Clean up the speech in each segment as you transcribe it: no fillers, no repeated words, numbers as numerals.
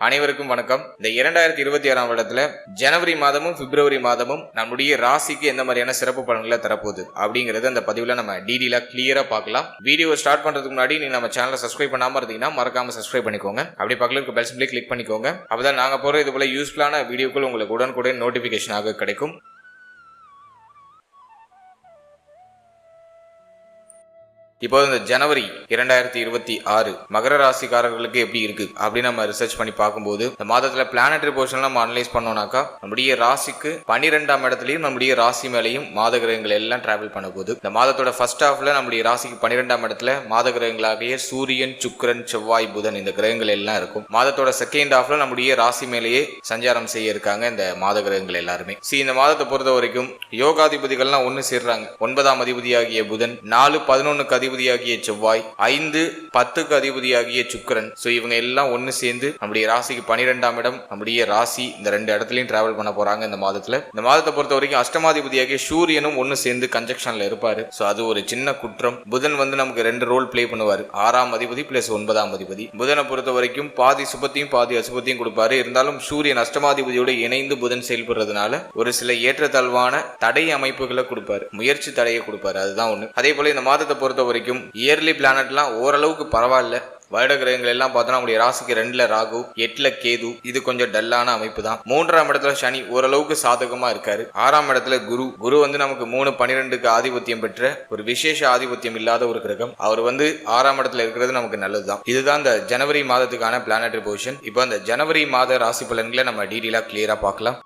அனைவருக்கும் வணக்கம். இந்த 2026ஆம் வருடத்துல ஜனவரி மாதமும் பிப்ரவரி மாதமும் நம்முடைய ராசிக்கு எந்த மாதிரியான சிறப்பு பலன்களை தரப்போகுது அப்படிங்கறது அந்த பதிவுல நம்ம டீடெயிலா கிளியரா பார்க்கலாம். வீடியோ ஸ்டார்ட் பண்றதுக்கு முன்னாடி நீங்க நம்ம சேனலை சப்ஸ்கிரைப் பண்ணாம இருந்தீங்கன்னா மறக்காம சப்ஸ்கிரைப் பண்ணிக்கோங்க. அப்படி பக்கத்துல இருக்க பெல் சிம்பிளை கிளிக் பண்ணிக்கோங்க. அப்பதான் நாங்க போற இது போல யூஸ்ஃபுல்லான வீடியோக்கள் உங்களுக்கு உடனுக்குடன் நோட்டிபிகேஷனாக கிடைக்கும். இப்போ இந்த ஜனவரி 2026 மகர ராசிக்காரர்களுக்கு எப்படி இருக்கு அப்படின்னு நம்ம ரிசர்ச் பண்ணி பார்க்கும்போது இந்த மாதத்துல பிளானட்டரி போர்ஷன் நம்ம அனலைஸ் பண்ணோம்னாக்கா நம்முடைய ராசிக்கு 12ஆம் இடத்துலயும் நம்முடைய ராசி மேலையும் மாத கிரகங்கள் எல்லாம் டிராவல் பண்ண போகுது. இந்த மாதத்தோட ஃபர்ஸ்ட் ஹாஃப்ல நம்முடைய ராசிக்கு 12ஆம் இடத்துல மாத கிரகங்களாகிய சூரியன், சுக்கிரன், செவ்வாய், புதன் இந்த கிரகங்கள் எல்லாம் இருக்கும். மாதத்தோட செகண்ட் ஹாஃப்ல நம்முடைய ராசி மேலேயே சஞ்சாரம் செய்ய இருக்காங்க இந்த மாத கிரகங்கள் எல்லாருமே. இந்த மாதத்தை பொறுத்த வரைக்கும் யோகாதிபதிகள்லாம் ஒன்னு சேர்றாங்க. 9ஆம் அதிபதியாகிய புதன், 4-11 அதிபதியாகிய செவ்வாய், 5-10 அதிபதியாகிய சுக்கிரன். இவங்க எல்லாம் ஒன்னு சேர்ந்து நம்முடைய ராசிக்கு 12ஆம் இடம் நம்முடைய ராசி இந்த ரெண்டு இடத்துலயும் டிராவல் பண்ண போறாங்க இந்த மாதத்துல. இந்த மாதத்தை பொறுத்த வரைக்கும் அஷ்டமாதிபதியாகிய சூரியனும் ஒன்னு சேர்ந்து கன்ஜெக்ஷன்ல இருப்பாரு. அது ஒரு சின்ன குற்றம். புதன் நமக்கு ரெண்டு ரோல் பிளே பண்ணுவாரு. 6ஆம் அதிபதி பிளஸ் 9ஆம் அதிபதி. புதனை பொறுத்த வரைக்கும் பாதி சுபத்தையும் பாதி அசுபத்தையும் கொடுப்பாரு. இருந்தாலும் சூரியன் அஷ்டமாதிபதியோட இணைந்து புதன் செயல்படுறதுனால ஒரு சில ஏற்றத்தாழ்வான தடை அமைப்புகளை கொடுப்பாரு. முயற்சி தடையை கொடுப்பாரு. அதுதான் ஒண்ணு. அதே போல இந்த மாதத்தை பொறுத்த வரைக்கும் இயர்லி பிளானட்லாம் ஓரளவுக்கு பரவாயில்ல. வருட கிரகங்கள் எல்லாம் பார்த்தோம்னா நம்முடைய ராசிக்கு 2ல ராகு, 8ல கேது. இது கொஞ்சம் டல்லான அமைப்பு தான். 3ஆம் இடத்துல சனி ஓரளவுக்கு சாதகமா இருக்காரு. 6ஆம் இடத்துல குரு நமக்கு 3-12க்கு ஆதிபத்தியம் பெற்ற ஒரு விசேஷ ஆதிபத்தியம் இல்லாத ஒரு கிரகம். அவர் 6ஆம் இடத்துல இருக்கிறது நமக்கு நல்லதுதான். இதுதான் இந்த ஜனவரி மாதத்துக்கான பிளானட்டரி பொசிஷன். இப்போ அந்த ஜனவரி மாத ராசி பலன்களை நம்ம டீடெயிலா கிளியரா பார்க்கலாம்.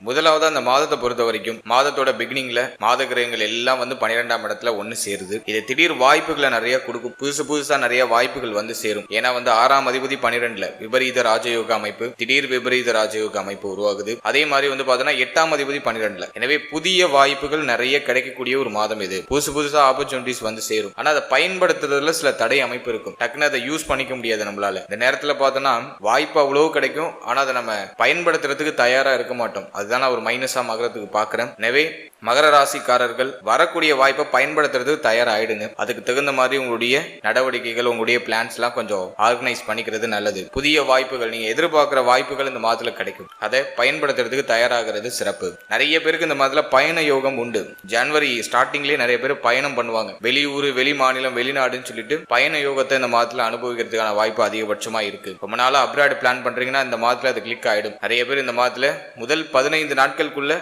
முதலாவது அந்த மாதத்தை பொறுத்த வரைக்கும் மாதத்தோட பிகினிங்ல மாத கிரகங்கள் எல்லாம் 12ஆம் இடத்துல ஒன்னு சேருது. இது திடீர் வாய்ப்புகளை நிறைய கொடுக்கும். புதுசா நிறைய வாய்ப்புகள் சேரும். ஏன்னா 6ஆம் அதிபதி 12ல விபரீத ராஜயோக அமைப்பு, திடீர் விபரீத ராஜயோக அமைப்பு உருவாகுது. அதே மாதிரி பார்த்தோன்னா 8ஆம் அதிபதி 12ல. எனவே புதிய வாய்ப்புகள் நிறைய கிடைக்கக்கூடிய ஒரு மாதம் இது. புதுசா ஆப்பர்ச்சுனிட்டிஸ் சேரும். ஆனா அதை பயன்படுத்துறதுல சில தடை அமைப்பு இருக்கும். டக்குன்னு அதை யூஸ் பண்ணிக்க முடியாது நம்மளால. இந்த நேரத்துல பார்த்தோன்னா வாய்ப்பு அவ்வளவு கிடைக்கும். ஆனா அதை நம்ம பயன்படுத்துறதுக்கு தயாரா இருக்க மாட்டோம். ஒரு மைனஸா மகரத்துக்கு பாக்குறேன். எனவே மகர ராசிக்காரர்கள் வரக்கூடிய வாய்ப்பை பயன்படுத்துறது தயாராயிடுங்க. அதுக்கு தகுந்த மாதிரி உங்களுடைய நடவடிக்கைகள், உங்களுடைய பிளான்ஸ் எல்லாம் கொஞ்சம் ஆர்கனைஸ் பண்ணிக்கிறது நல்லது. புதிய வாய்ப்புகள், நீங்க எதிர்பார்க்கிற வாய்ப்புகள் இந்த மாதத்துல கிடைக்கும். அதை பயன்படுத்துறதுக்கு தயாராகிறது சிறப்பு. நிறைய பேருக்கு இந்த மாதத்துல பயண யோகம் உண்டு. ஜனவரி ஸ்டார்டிங்லேயே நிறைய பேர் பயணம் பண்ணுவாங்க. வெளியூர், வெளி மாநிலம், வெளிநாடுன்னு சொல்லிட்டு பயண யோகத்தை இந்த மாதத்துல அனுபவிக்கிறதுக்கான வாய்ப்பு அதிகபட்சமா இருக்கு. ரொம்ப நாளா அப்ராட் பிளான் பண்றீங்கன்னா இந்த மாதத்துல அது கிளிக் ஆயிடும். நிறைய பேர் இந்த மாதத்துல முதல் 15 நாட்களுக்குள்ள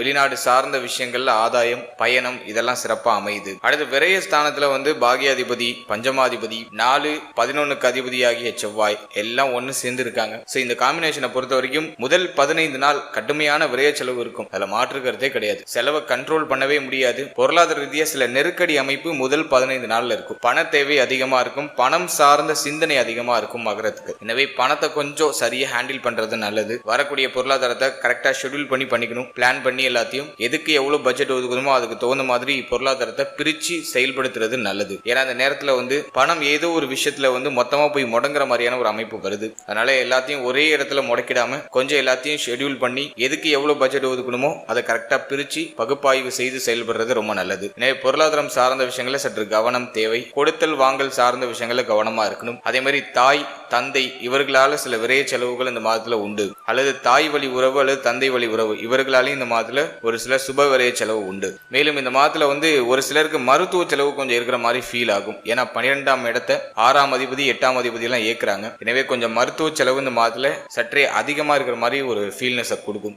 வெளிநாடு சார்ந்த விஷயங்கள்ல ஆதாயம், பயணம் இதெல்லாம் சிறப்பா அமையுது. அடுத்து விரய ஸ்தானத்துல பாகியாதிபதி, பஞ்சமாதிபதி, 4-11க்கு அதிபதியாகிய செவ்வாய் எல்லாம் ஒன்னு சேர்ந்து இருக்காங்க. இந்த காம்பினேஷனை பொறுத்த வரைக்கும் முதல் 15 நாள் கடுமையான விரய செலவு இருக்கும். அதுல மாற்றுக்கிறதே கிடையாது. செலவை கண்ட்ரோல் பண்ணவே முடியாது. பொருளாதார ரீதியா சில நெருக்கடி அமைப்பு முதல் 15 நாள்ல இருக்கும். பண தேவை அதிகமா இருக்கும். பணம் சார்ந்த சிந்தனை அதிகமா இருக்கும் மகரத்துக்கு. எனவே பணத்தை கொஞ்சம் சரியா ஹேண்டில் பண்றது நல்லது. வரக்கூடிய பொருளாதாரத்தை கரெக்டா ஷெட்யூல் பண்ணிக்கணும். பிளான் பண்ணி எல்லாத்தையும் எதுக்கு எவ்வளவு பட்ஜெட் ஒதுக்கணுமோ அதுக்கு தகுந்த மாதிரி பொருளாதாரத்தை பிரிச்சு செயல்படுத்துறது நல்லது. ஏன்னா அந்த நேரத்துல பணம் ஏதோ ஒரு விஷயத்துல மொத்தமா போய் முடங்குற மாதிரியான ஒரு அமைப்பு வருது. அதனால எல்லாத்தையும் ஒரே இடத்துல முடக்கிடாம கொஞ்சம் எல்லாத்தையும் ஷெட்யூல் பண்ணி எதுக்கு எவ்வளவு பட்ஜெட் ஒதுக்கணுமோ அதை கரெக்டா பிரிச்சு பகுப்பாய்வு செய்து செயல்படுறது ரொம்ப நல்லது. எனவே பொருளாதாரம் சார்ந்த விஷயங்களை சற்று கவனம் தேவை. கொடுத்தல் வாங்கல் சார்ந்த விஷயங்களை கவனமா இருக்கணும். அதே மாதிரி தாய், தந்தை இவர்களால சில விரைய செலவுகள் இந்த மாதத்துல உண்டு. அல்லது தாய் வழி உறவு அல்லது தந்தை வழி உறவு இவர்களாலையும் இந்த மாதத்துல ஒரு சில சுப விரைய செலவு உண்டு. மேலும் இந்த மாதத்துல ஒரு சிலருக்கு மருத்துவ செலவு கொஞ்சம் இருக்கிற மாதிரி ஃபீல் ஆகும். ஏன்னா 12ஆம் இடத்தை 6ஆம் அதிபதி, 8ஆம் அதிபதி எல்லாம் ஏற்கிறாங்க. எனவே கொஞ்சம் மருத்துவ செலவு இந்த மாதத்துல சற்றே அதிகமா இருக்கிற மாதிரி ஒரு ஃபீல்னஸ் கொடுக்கும்.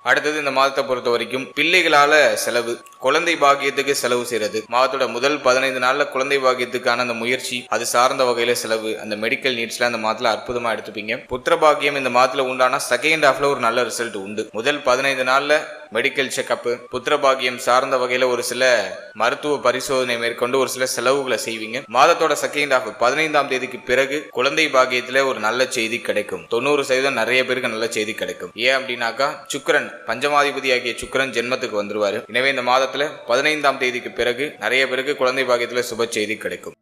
அடுத்தது இந்த மாதத்தை பொறுத்த வரைக்கும் பிள்ளைகளால செலவு, குழந்தை பாக்கியத்துக்கு செலவு செய்யறது. மாதத்தோட முதல் 15 நாள்ல குழந்தை பாக்கியத்துக்கான அந்த முயற்சி, அது சார்ந்த வகையில செலவு, அந்த மெடிக்கல் நீட்ஸ்ல அந்த மாதத்துல அற்புதமா எடுத்துப்பீங்க. புத்திர பாக்கியம் இந்த மாதத்துல உண்டான செகண்ட் ஹாஃப்ல ஒரு நல்ல ரிசல்ட் உண்டு. முதல் 15 நாள்ல மெடிக்கல் செக்அப், புத்திர பாக்கியம் சார்ந்த வகையில ஒரு சில மருத்துவ பரிசோதனை மேற்கொண்டு ஒரு சில செலவுகளை செய்வீங்க. மாதத்தோட செகண்ட் ஹாஃப் 15ஆம் தேதிக்கு பிறகு குழந்தை பாக்கியத்துல ஒரு நல்ல செய்தி கிடைக்கும். 90% நிறைய பேருக்கு நல்ல செய்தி கிடைக்கும். ஏன் அப்படின்னாக்கா சுக்கிரன், பஞ்சமாதிபதி ஆகிய சுக்கிரன் ஜென்மத்துக்கு வந்துருவாரு. எனவே இந்த மாதத்துல 15ஆம் தேதிக்கு பிறகு நிறைய பேருக்கு குழந்தை பாக்கியத்துல சுப செய்தி கிடைக்கும்.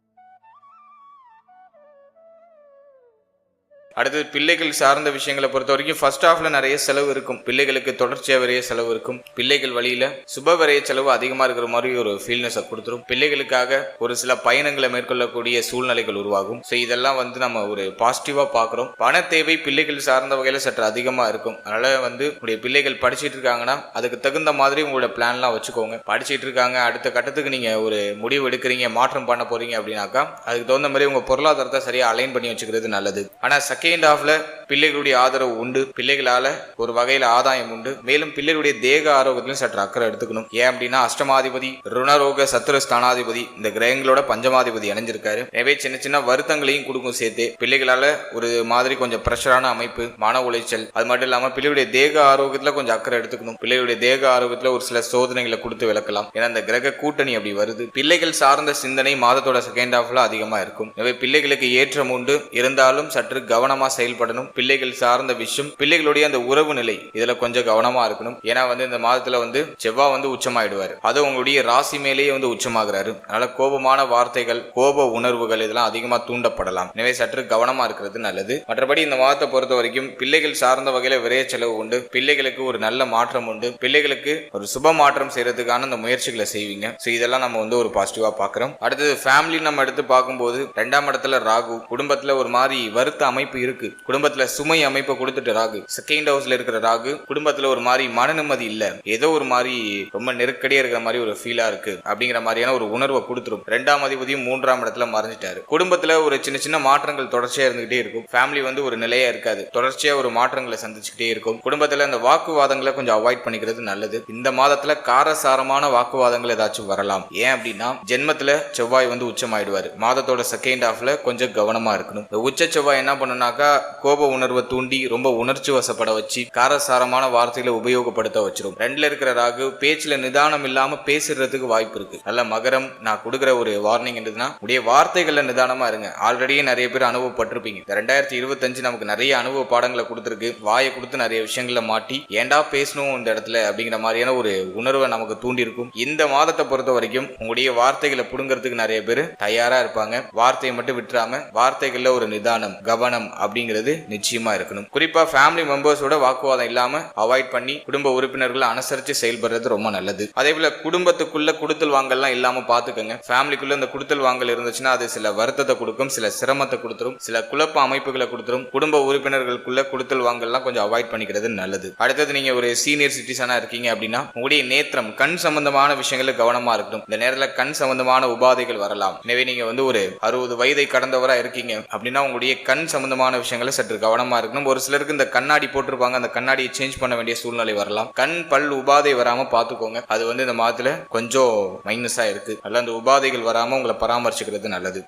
அடுத்தது பிள்ளைகள் சார்ந்த விஷயங்களை பொறுத்த வரைக்கும் ஃபர்ஸ்ட் ஹாஃப்ல நிறைய செலவு இருக்கும். பிள்ளைகளுக்கு தொடர்ச்சியா வரைய செலவு இருக்கும். பிள்ளைகள் வழியில சுப வரைய செலவு அதிகமா இருக்கிற மாதிரி ஒரு ஃபீல்னஸை கொடுத்துரும். பிள்ளைகளுக்காக ஒரு சில பயணங்களை மேற்கொள்ளக்கூடிய சூழ்நிலைகள் உருவாகும். ஸோ இதெல்லாம் நம்ம ஒரு பாசிட்டிவா பார்க்குறோம். பண தேவை பிள்ளைகள் சார்ந்த வகையில சற்று அதிகமா இருக்கும். அதனால உங்களுடைய பிள்ளைகள் படிச்சுட்டு இருக்காங்கன்னா அதுக்கு தகுந்த மாதிரி உங்களோட பிளான்லாம் வச்சுக்கோங்க. படிச்சுட்டு இருக்காங்க, அடுத்த கட்டத்துக்கு நீங்க ஒரு முடிவு எடுக்கிறீங்க, மாற்றம் பண்ண போறீங்க அப்படின்னாக்கா அதுக்கு தகுந்த மாதிரி உங்க பொருளாதாரத்தை சரியா அலைன் பண்ணி வச்சுக்கிறது நல்லது. ஆனா செகண்ட் ஹாஃப்ல பிள்ளைகளுடைய ஆதரவு உண்டு, பிள்ளைகளால ஒரு வகையில ஆதாயம் உண்டு. மேலும் பிள்ளைகளுடைய தேக ஆரோக்கியத்திலும் சற்று அக்கறை எடுத்துக்கணும். ஏன் அப்படின்னா அஷ்டமாதிபதி ருணரோக சத்துரு ஸ்தானாதிபதி இந்த கிரகங்களோட பஞ்சமாதிபதி இணைஞ்சிருக்காரு. எனவே சின்ன சின்ன வருத்தங்களையும் கொடுக்கும் சேர்த்து பிள்ளைகளால ஒரு மாதிரி கொஞ்சம் பிரஷரான அமைப்பு, மன உளைச்சல், அது மட்டும் இல்லாம பிள்ளைகளுடைய தேக ஆரோக்கியத்துல கொஞ்சம் அக்கறை எடுத்துக்கணும். பிள்ளைகளுடைய தேக ஆரோக்கியத்துல ஒரு சில சோதனைகளை கொடுத்து விளக்கலாம். ஏன்னா இந்த கிரக கூட்டணி அப்படி வருது. பிள்ளைகள் சார்ந்த சிந்தனை மாதத்தோட செகண்ட் ஹாஃப்ல அதிகமா இருக்கும். எனவே பிள்ளைகளுக்கு ஏற்றம் உண்டு, இருந்தாலும் சற்று கவனமா செயல்படணும். பிள்ளைகள் சார்ந்த விஷயம், பிள்ளைகளுடைய அந்த உறவு நிலை இதுல கொஞ்சம் கவனமா இருக்கணும். ஏன்னா இந்த மாதத்துல செவ்வாய் உச்சமாயிடுவாரு. அது உங்களுடைய ராசி மேலேயே உச்சமாகிறாரு. அதனால கோபமான வார்த்தைகள், கோப உணர்வுகள் இதெல்லாம் அதிகமா தூண்டப்படலாம். எனவே சற்று கவனமா இருக்கிறது நல்லது. மற்றபடி இந்த மாதத்தை பொறுத்த வரைக்கும் பிள்ளைகள் சார்ந்த வகையில விரைய செலவு உண்டு. பிள்ளைகளுக்கு ஒரு நல்ல மாற்றம் உண்டு. பிள்ளைகளுக்கு ஒரு சுப மாற்றம் செய்யறதுக்கான அந்த முயற்சிகளை செய்வீங்க. ஸோ இதெல்லாம் நம்ம ஒரு பாசிட்டிவா பாக்குறோம். அடுத்தது ஃபேமிலி நம்ம எடுத்து பார்க்கும்போது 2ஆம் இடத்துல ராகு. குடும்பத்துல ஒரு மாதிரி வருத்த அமைப்பு இருக்கு. குடும்பத்துல சுமை அமைப்பை கொடுத்துட்டு ராகு செகண்ட் ஹவுஸ்ல இருக்கிற ராகு குடும்பத்துல ஒரு மாதிரி மன நிம்மதி இல்ல, ஏதோ ஒரு மாதிரி ரொம்ப நெருக்கடியா இருக்கிற மாதிரி ஒரு ஃபீலா இருக்கு அப்படிங்கிற மாதிரியான ஒரு உணர்வை கொடுத்துரும். 2ஆம் அதிபதியும் 3ஆம் இடத்துல மறைஞ்சிட்டாரு. குடும்பத்துல ஒரு சின்ன சின்ன மாற்றங்கள் தொடர்ச்சியா இருந்துகிட்டே இருக்கும். ஃபேமிலி ஒரு நிலையா இருக்காது, தொடர்ச்சியா ஒரு மாற்றங்களை சந்திச்சுக்கிட்டே இருக்கும். குடும்பத்துல அந்த வாக்குவாதங்களை கொஞ்சம் அவாய்ட் பண்ணிக்கிறது நல்லது. இந்த மாதத்துல காரசாரமான வாக்குவாதங்கள் ஏதாச்சும் வரலாம். ஏன் அப்படின்னா ஜென்மத்துல செவ்வாய் உச்சமாயிடுவாரு. மாதத்தோட செகண்ட் ஹாஃப்ல கொஞ்சம் கவனமா இருக்கணும். இந்த உச்ச செவ்வாய் என்ன பண்ணுனாக்கா கோப உணர்வை தூண்டி ரொம்ப உணர்ச்சி வசப்பட வச்சு காரசாரமான வார்த்தைகளை உபயோகப்படுத்த வச்சிரும். 2ல இருக்கிற ராகு பேச்சுல நிதானம் இல்லாம பேசுறதுக்கு வாய்ப்பு இருக்கு. நல்ல மகரம், நான் கொடுக்குற ஒரு வார்னிங் என்னதுன்னா உடைய வார்த்தைகள்ல நிதானமா இருங்க. ஆல்ரெடியே நிறைய பேர் அனுபவப்பட்டிருப்பீங்க. 2025 நமக்கு நிறைய அனுபவ பாடங்களை கொடுத்துருக்கு. வாயை கொடுத்து நிறைய விஷயங்களை மாட்டி ஏண்டா பேசணும் இந்த இடத்துல அப்படிங்கிற மாதிரியான ஒரு உணர்வை நமக்கு தூண்டி இருக்கும். இந்த மாதத்தை பொறுத்த வரைக்கும் உங்களுடைய வார்த்தைகளை புடுங்கிறதுக்கு நிறைய பேர் தயாரா இருப்பாங்க. வார்த்தையை மட்டும் விட்டுறாம வார்த்தைகள்ல ஒரு நிதானம், கவனம் அப்படிங்கிறது நிச்சயமா இருக்கணும். குறிப்பா ஃபேமிலி மெம்பர்ஸோட வாக்குவாதம் இல்லாம அவாய்ட் பண்ணி குடும்ப உறுப்பினர்களை அனுசரிச்சு செயல்படுறது ரொம்ப நல்லது. அதே போல குடும்பத்துக்குள்ள குடுத்தல் வாங்கல்லாம் இல்லாம பாத்துக்கங்க. ஃபேமிலிக்குள்ள இந்த குடுத்தல் வாங்கல் இருந்துச்சுன்னா அது சில வருத்தத்தை கொடுக்கும், சில சிரமத்தை கொடுத்துரும், சில குழப்ப அமைப்புகளை கொடுத்துரும். குடும்ப உறுப்பினர்களுக்குள்ள குடுத்தல் வாங்கல்லாம் கொஞ்சம் அவாய்ட் பண்ணிக்கிறது நல்லது. அடுத்தது நீங்க ஒரு சீனியர் சிட்டிசனா இருக்கீங்க அப்படின்னா உங்களுடைய நேத்திரம், கண் சம்பந்தமான விஷயங்களை கவனமா இருக்கணும். இந்த நேரத்துல கண் சம்பந்தமான உபாதைகள் வரலாம். எனவே நீங்க ஒரு 60 வயதை கடந்தவரா இருக்கீங்க அப்படின்னா உங்களுடைய கண் சம்பந்தமான விஷயங்களை சற்று கவனமா இருக்கணும். ஒரு சிலருக்கு இந்த கண்ணாடி போட்டிருப்பாங்க, அந்த கண்ணாடியை சேஞ்ச் பண்ண வேண்டிய சூழ்நிலை வரலாம். கண் பல் உபாதை வராம பாத்துக்கோங்க. அது இந்த மாதத்துல கொஞ்சம் மைனஸா இருக்கு. அதனால அந்த உபாதைகள் வராம உங்களை பராமரிச்சுக்கிறது நல்லது.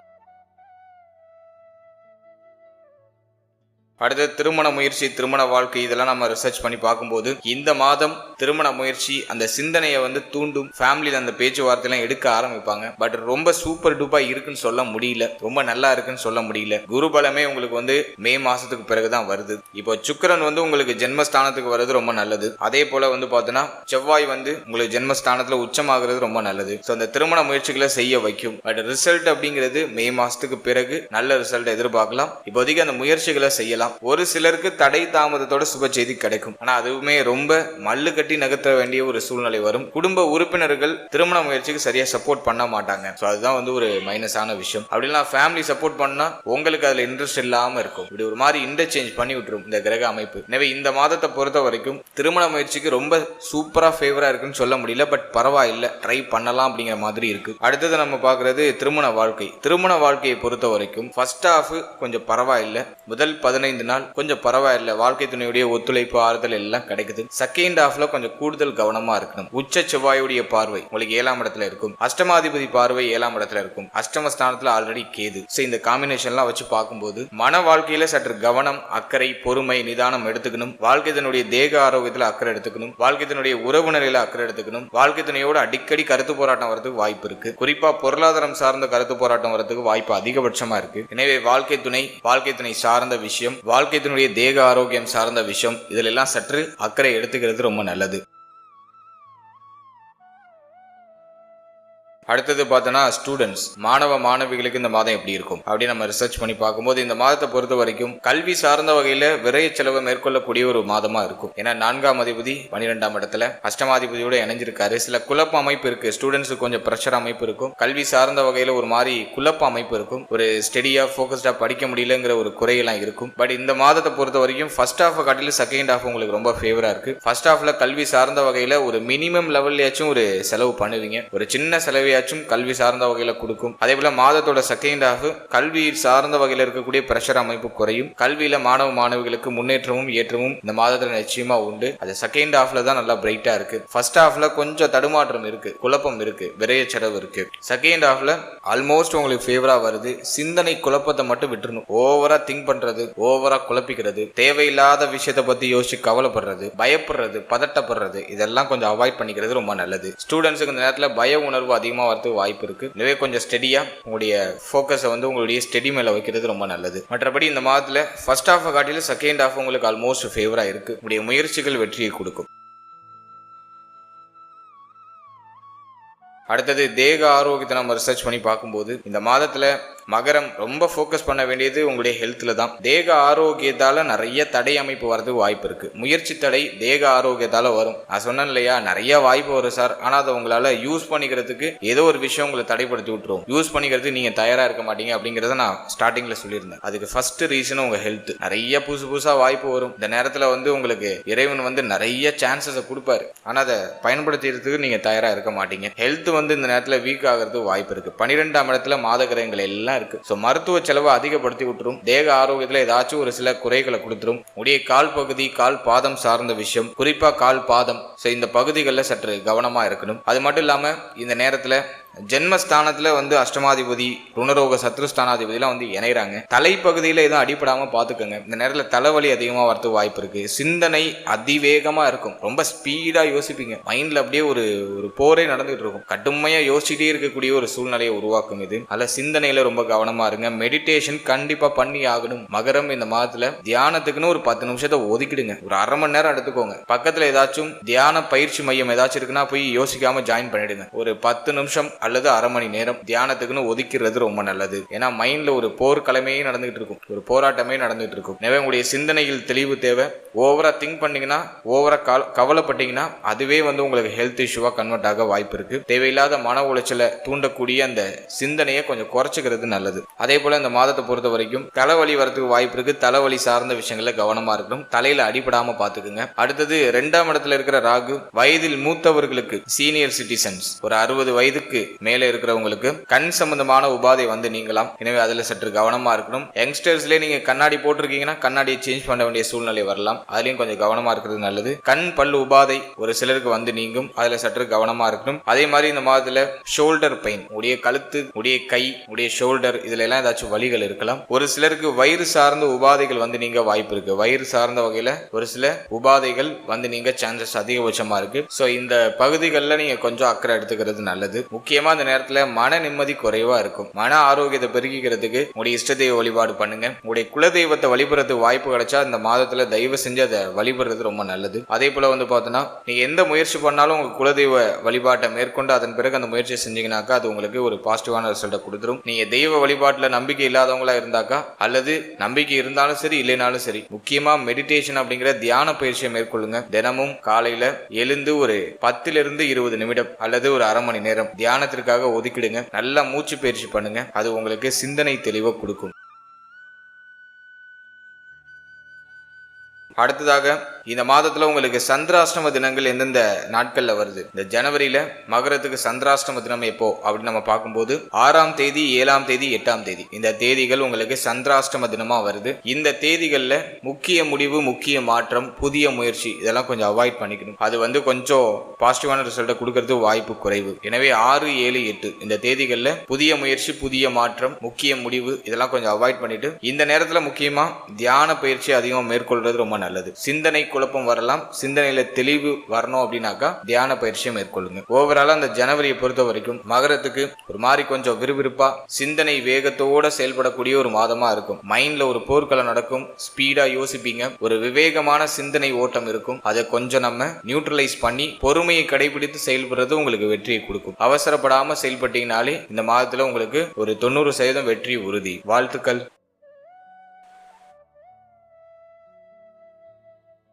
அடுத்து திருமண முயற்சி, திருமண வாழ்க்கை இதெல்லாம் நம்ம ரிசர்ச் பண்ணி பார்க்கும்போது இந்த மாதம் திருமண முயற்சி அந்த சிந்தனையை தூண்டும். ஃபேமிலியில் அந்த பேச்சுவார்த்தையெல்லாம் எடுக்க ஆரம்பிப்பாங்க. பட் ரொம்ப சூப்பர் டூப்பா இருக்குன்னு சொல்ல முடியல, ரொம்ப நல்லா இருக்குன்னு சொல்ல முடியல. குரு பலமே உங்களுக்கு மே மாசத்துக்கு பிறகுதான் வருது. இப்போ சுக்கிரன் உங்களுக்கு ஜென்மஸ்தானத்துக்கு வர்றது ரொம்ப நல்லது. அதே போல பார்த்தோன்னா செவ்வாய் உங்களுக்கு ஜென்மஸ்தானத்துல உச்சமாகிறது ரொம்ப நல்லது. ஸோ அந்த திருமண முயற்சிகளை செய்ய வைக்கும். பட் ரிசல்ட் அப்படிங்கிறது மே மாசத்துக்கு பிறகு நல்ல ரிசல்ட் எதிர்பார்க்கலாம். இப்போதைக்கு அந்த முயற்சிகளை செய்யலாம். ஒரு சிலருக்கு தடை தாமதத்தோட சுப செய்தி கிடைக்கும். ஆனா அதுவுமே ரொம்ப மல்லு கட்டி நகர்த்த வேண்டிய ஒரு சூழ்நிலை வரும். குடும்ப உறுப்பினர்கள் திருமண முயற்சிக்கு சரியா சப்போர்ட் பண்ண மாட்டாங்க. ஸோ அதுதான் ஒரு மைனஸான விஷயம். அப்படிலாம் ஃபேமிலி சப்போர்ட் பண்ணா உங்களுக்கு அதுல இன்ட்ரெஸ்ட் இல்லாம இருக்கும். இப்படி ஒரு மாதிரி இன்டர்சேஞ்ச் பண்ணி விட்டுரும் இந்த கிரக அமைப்பு. எனவே இந்த மாதத்தை பொறுத்த வரைக்கும் திருமண முயற்சிக்கு ரொம்ப சூப்பரா ஃபேவரா இருக்குன்னு சொல்ல முடியல. பட் பரவாயில்ல, ட்ரை பண்ணலாம் அப்படிங்கிற மாதிரி இருக்கு. அடுத்தது நம்ம பாக்குறது திருமண வாழ்க்கை. திருமண வாழ்க்கையை பொறுத்த வரைக்கும் ஃபர்ஸ்ட் ஹாஃப் கொஞ்சம் பரவாயில்ல. முதல் 15 நாள் கொஞ்சம் பரவாயில்ல, வாழ்க்கை துணையுடைய ஒத்துழைப்பு ஆறுதல் எல்லாம் கிடைக்குது. செகண்ட் ஹாஃப்ல கொஞ்சம் கூடுதல் கவனமா இருக்கணும். உச்ச செவ்வாயுடைய பார்வை உங்களுக்கு 7ஆம் இடத்துல இருக்கும். அஷ்டமாதிபதி பார்வை 7ஆம் இடத்துல இருக்கும். அஷ்டமஸ்தானத்துல ஆல்ரெடி கேது. இந்த காம்பினேஷன்லாம் வச்சு பார்க்கும்போது மன வாழ்க்கையில சற்று கவனம், அக்கறை, பொறுமை, நிதானம் எடுத்துக்கணும். வாழ்க்கை தன்னுடைய தேக ஆரோக்கியத்துல அக்கறை எடுத்துக்கணும். வாழ்க்கை தன்னுடைய உறவு நிலையில அக்கறை எடுத்துக்கணும். வாழ்க்கை துணையோட அடிக்கடி கருத்து போராட்டம் வரதுக்கு வாய்ப்பு இருக்கு. குறிப்பா பொருளாதாரம் சார்ந்த கருத்து போராட்டம் வரதுக்கு வாய்ப்பு அதிகபட்சமா இருக்கு. எனவே வாழ்க்கை துணை சார்ந்த விஷயம், வாழ்க்கையினுடைய தேக ஆரோக்கியம் சார்ந்த விஷயம் இதுல எல்லாம் சற்று அக்கறை எடுத்துக்கிறது ரொம்ப நல்லது. அடுத்தது பார்த்தோன்னா ஸ்டூடெண்ட்ஸ், மாணவ மாணவிகளுக்கு இந்த மாதம் எப்படி இருக்கும் அப்படின்னு நம்ம ரிசர்ச் பண்ணி பார்க்கும்போது இந்த மாதத்தை பொறுத்த வரைக்கும் கல்வி சார்ந்த வகையில விரைய செலவு மேற்கொள்ளக்கூடிய ஒரு மாதமா இருக்கும். ஏன்னா 4ஆம் அதிபதி 12ஆம் இடத்துல அஷ்டமாதிபதியோட இணைஞ்சிருக்காரு. சில குழப்ப அமைப்பு இருக்கு, ஸ்டூடெண்ட்ஸுக்கு கொஞ்சம் பிரஷர் அமைப்பு இருக்கும், கல்வி சார்ந்த வகையில ஒரு மாதிரி குழப்ப அமைப்பு இருக்கும், ஒரு ஸ்டெடியா ஃபோக்கஸ்டா படிக்க முடியலங்கிற ஒரு குறையெல்லாம் இருக்கும். பட் இந்த மாதத்தை பொறுத்த வரைக்கும் ஃபர்ஸ்ட் ஹாஃப் காட்டிலும் செகண்ட் ஹாஃப் உங்களுக்கு ரொம்ப ஃபேவரா இருக்கு. ஃபர்ஸ்ட் ஹாஃப்ல கல்வி சார்ந்த வகையில ஒரு மினிமம் லெவல்லையாச்சும் ஒரு செலவு பண்ணுவீங்க, ஒரு சின்ன செலவையாச்சும் கல்வி சார்ந்த வகையில கொடுக்கும். அதே போல மாதத்தோட செகண்ட் ஹாஃப் கல்வி சார்ந்த வகையில இருக்கக்கூடிய பிரஷர் அமைப்பு குறையும். கல்வியில மாணவ மாணவிகளுக்கு முன்னேற்றமும் ஏற்றமும் இந்த மாதத்துல நிச்சயமா உண்டு. அது செகண்ட் ஹாஃப்ல தான் நல்லா பிரைட்டா இருக்கு. ஃபர்ஸ்ட் ஹாஃப்ல கொஞ்சம் தடுமாற்றம் இருக்கு, குழப்பம் இருக்கு, விரைய செலவு இருக்கு. செகண்ட் ஹாஃப்ல ஆல்மோஸ்ட் உங்களுக்கு ஃபேவரா வருது. சிந்தனை குழப்பத்தை மட்டும் விட்டுறணும். ஓவரா திங்க் பண்றது, ஓவரா குழப்பிக்கிறது, தேவையில்லாத விஷயத்தை பத்தி யோசிச்சு கவலைப்படுறது, பயப்படுறது, பதட்டப்படுறது, இதெல்லாம் கொஞ்சம் அவாய்ட் பண்ணிக்கிறது ரொம்ப நல்லது. ஸ்டூடெண்ட்ஸுக்கு இந்த நேரத்தில் பய உணர்வு அதிகமாக வரதுக்கு வாய்ப்பு இருக்கு. எனவே கொஞ்சம் ஸ்டெடியா உங்களுடைய ஃபோக்கஸை வந்து உங்களுடைய ஸ்டெடி மேல வைக்கிறது ரொம்ப நல்லது. மற்றபடி இந்த மாதத்துல ஃபர்ஸ்ட் ஹாஃப் காட்டிலும் செகண்ட் ஹாஃப் உங்களுக்கு ஆல்மோஸ்ட் ஃபேவரா இருக்கு. உங்களுடைய முயற்சிகள் வெற்றியை கொடுக்கும். அடுத்தது தேக ஆரோக்கியத்தை நம்ம ரிசர்ச் பண்ணி பார்க்கும்போது இந்த மாதத்துல மகரம் ரொம்ப ஃபோக்கஸ் பண்ண வேண்டியது உங்களுடைய ஹெல்த்ல தான். தேக ஆரோக்கியத்தால நிறைய தடை அமைப்பு வரதுக்கு வாய்ப்பு இருக்கு. முயற்சி தடை தேக ஆரோக்கியத்தால வரும். நான் சொன்னேன் இல்லையா, நிறைய வாய்ப்பு வரும் சார், ஆனா அதை உங்களால யூஸ் பண்ணிக்கிறதுக்கு ஏதோ ஒரு விஷயம் உங்களை தடைப்படுத்தி விட்டுரும். யூஸ் பண்ணிக்கிறதுக்கு நீங்க தயாரா இருக்க மாட்டீங்க அப்படிங்கறத நான் ஸ்டார்டிங்ல சொல்லியிருந்தேன். அதுக்கு ஃபர்ஸ்ட் ரீசன் உங்க ஹெல்த். நிறைய புதுசா வாய்ப்பு வரும். இந்த நேரத்துல வந்து உங்களுக்கு இறைவன் வந்து நிறைய சான்சஸை கொடுப்பாரு, ஆனா அதை பயன்படுத்துறதுக்கு நீங்க தயாரா இருக்க மாட்டீங்க. ஹெல்த் வந்து இந்த நேரத்துல வீக் ஆகிறதுக்கு வாய்ப்பு இருக்கு. 12ஆம் இடத்துல மாத கிரகங்கள் எல்லாம் இருக்கு. சோ மருத்துவ செலவை அதிகப்படுத்தி விட்டுரும். தேக ஆரோக்கியத்துல ஏதாச்சும் ஒரு சில குறைகளை கொடுத்துரும். உடைய கால் பகுதி, கால் பாதம் சார்ந்த விஷயம், குறிப்பா கால் பாதம், இந்த பகுதிகளில் சற்று கவனமா இருக்கணும். அது மட்டும் இல்லாம இந்த நேரத்துல ஜென்மஸ்தானத்துல வந்து அஷ்டமாதிபதி, ருணரோக சத்ருஸ்தானாதிபதிலாம் வந்து இணைறாங்க. தலைப்பகுதியில எதுவும் அடிப்படாம பாத்துக்கோங்க. இந்த நேரத்துல தலைவலி அதிகமா வரதுக்கு வாய்ப்பு இருக்கு. சிந்தனை அதிவேகமா இருக்கும். ரொம்ப ஸ்பீடா யோசிப்பீங்க. மைண்ட்ல அப்படியே ஒரு போரே நடந்துட்டு இருக்கும். கடுமையா யோசிச்சுட்டே இருக்கக்கூடிய ஒரு சூழ்நிலையை உருவாக்கும் இது. அதுல சிந்தனையில ரொம்ப கவனமா இருங்க. மெடிடேஷன் கண்டிப்பா பண்ணி ஆகணும். மகரம் இந்த மாதத்துல தியானத்துக்குன்னு ஒரு 10 நிமிஷத்தை ஒதுக்கிடுங்க. ஒரு அரை மணி நேரம் எடுத்துக்கோங்க. பக்கத்துல ஏதாச்சும் தியான பயிற்சி மையம் ஏதாச்சும் இருக்குன்னா போய் யோசிக்காம ஜாயின் பண்ணிடுங்க. ஒரு 10 நிமிஷம் அல்லது அரை மணி நேரம் தியானத்துக்குன்னு ஒதுக்கிறது ரொம்ப நல்லது. ஏன்னா மைண்ட்ல ஒரு போர்க்களமே நடந்துகிட்டு இருக்கும், ஒரு போராட்டமே நடந்துகிட்டு இருக்கும். எனவே உங்களுடைய சிந்தனையில் தெளிவு தேவை. ஓவரா திங்க் பண்ணீங்கன்னா, ஓவரா கவலைப்பட்டீங்கன்னா அதுவே வந்து உங்களுக்கு ஹெல்த் இஷ்யூவா கன்வெர்ட் ஆக வாய்ப்பு இருக்கு. தேவையில்லாத மன உளைச்சலை தூண்டக்கூடிய அந்த சிந்தனையை கொஞ்சம் குறைச்சிக்கிறது நல்லது. அதே போல இந்த மாதத்தை பொறுத்த வரைக்கும் தலைவலி வரதுக்கு வாய்ப்பு இருக்கு. தலைவலி சார்ந்த விஷயங்கள்ல கவனமா இருக்கணும். தலையில அடிபடாம பாத்துக்குங்க. அடுத்தது 2ஆம் இடத்துல இருக்கிற ராகு வயதில் மூத்தவர்களுக்கு, சீனியர் சிட்டிசன்ஸ், ஒரு 60 வயதுக்கு மேலே இருக்கிறவங்களுக்கு கண் சம்பந்தமான உபாதை வந்து நீங்களாம். எனவே அதுல சற்று கவனமா இருக்கணும். யங்ஸ்டர்ஸ்ல நீங்க கண்ணாடி போட்டிருக்கீங்கன்னா கண்ணாடியை சேஞ்ச் பண்ண வேண்டிய சூழ்நிலை வரலாம். அதுலயும் கொஞ்சம் கவனமா இருக்கிறது நல்லது. கண் பல்லு உபாதை ஒரு சிலருக்கு வந்து நீங்கும். அதுல சற்று கவனமா இருக்கணும். அதே மாதிரி இந்த மாதத்துல ஷோல்டர் பெயின், உடைய கழுத்து, உடைய கை, உடைய ஷோல்டர், இதுல எல்லாம் ஏதாச்சும் வலிகள் இருக்கலாம். ஒரு சிலருக்கு வயிறு சார்ந்த உபாதைகள் வந்து நீங்க வாய்ப்பு இருக்கு. வயிறு சார்ந்த வகையில ஒரு சில உபாதைகள் வந்து நீங்க சான்சஸ் அதிகபட்சமா இருக்கு. சோ இந்த பகுதிகளில் நீங்க கொஞ்சம் அக்கறை எடுத்துக்கிறது நல்லது. முக்கியமா இந்த நேரத்துல மன நிம்மதி குறைவா இருக்கும். மன ஆரோக்கியத்தை பெருக்கிக்கிறதுக்கு உங்களுடைய இஷ்ட தெய்வ வழிபாடு பண்ணுங்க. உங்களுடைய குலதெய்வத்தை வழிபடுறதுக்கு வாய்ப்பு கிடைச்சா இந்த மாதத்துல தயவு செஞ்சு அதை வழிபடுறது ரொம்ப நல்லது. அதே போல வந்து பார்த்தோன்னா நீங்க எந்த முயற்சி பண்ணாலும் உங்க குலதெய்வ வழிபாட்டை மேற்கொண்டு அதன் பிறகு அந்த முயற்சியை செஞ்சீங்கன்னாக்கா அது உங்களுக்கு ஒரு பாசிட்டிவான ரிசல்ட்டை கொடுத்துரும். நீங்க தெய்வ வழிபாட்டுல நம்பிக்கை இல்லாதவங்களா இருந்தாக்கா, அல்லது நம்பிக்கை இருந்தாலும் சரி இல்லைனாலும் சரி, முக்கியமா மெடிடேஷன் அப்படிங்கிற தியான பயிற்சியை மேற்கொள்ளுங்க. தினமும் காலையில எழுந்து ஒரு 10 to 20 நிமிடம் அல்லது ஒரு அரை மணி நேரம் தியானத்திற்காக ஒதுக்கிடுங்க. நல்லா மூச்சு பயிற்சி பண்ணுங்க. அது உங்களுக்கு சிந்தனை தெளிவை கொடுக்கும். அடுத்ததாக இந்த மாதத்துல உங்களுக்கு சந்திராஷ்டம தினங்கள் எந்தெந்த நாட்கள்ல வருது? இந்த ஜனவரியில மகரத்துக்கு சந்திராஷ்டம தினம் எப்போ அப்படின்னு நம்ம பார்க்கும்போது 6ஆம் தேதி, 7ஆம் தேதி, 8ஆம் தேதி இந்த தேதிகள் உங்களுக்கு சந்திராஷ்டம தினமா வருது. இந்த தேதிகள்ல முக்கிய முடிவு, முக்கிய மாற்றம், புதிய முயற்சி இதெல்லாம் கொஞ்சம் அவாய்ட் பண்ணிக்கணும். அது வந்து கொஞ்சம் பாசிட்டிவான ரிசல்ட்டை கொடுக்கறது வாய்ப்பு குறைவு. எனவே 6, 7, 8 இந்த தேதிகள்ல புதிய முயற்சி, புதிய மாற்றம், முக்கிய முடிவு இதெல்லாம் கொஞ்சம் அவாய்ட் பண்ணிட்டு இந்த நேரத்துல முக்கியமா தியான பயிற்சி அதிகமா மேற்கொள்றது ரொம்ப நல்லது. சிந்தனை குழப்பம் வரலாம், சிந்தனையில தெளிவு வரணும் அப்படின்னாக்கா தியான பயிற்சியை மேற்கொள்ளுங்க. ஓவராலா அந்த ஜனவரியை பொறுத்த வரைக்கும் மகரத்துக்கு ஒரு மாதிரி கொஞ்சம் விறுவிறுப்பா சிந்தனை வேகத்தோட செயல்படக்கூடிய ஒரு மாதமா இருக்கும். மைண்ட்ல ஒரு போர்க்களம் நடக்கும், ஸ்பீடா யோசிப்பீங்க, ஒரு விவேகமான சிந்தனை ஓட்டம் இருக்கும். அதை கொஞ்சம் நம்ம நியூட்ரலைஸ் பண்ணி பொறுமையை கடைபிடித்து செயல்படுறது உங்களுக்கு வெற்றியை கொடுக்கும். அவசரப்படாம செயல்பட்டீங்கனாலே இந்த மாதத்துல உங்களுக்கு ஒரு 90% வெற்றி உறுதி. வாழ்த்துக்கள்.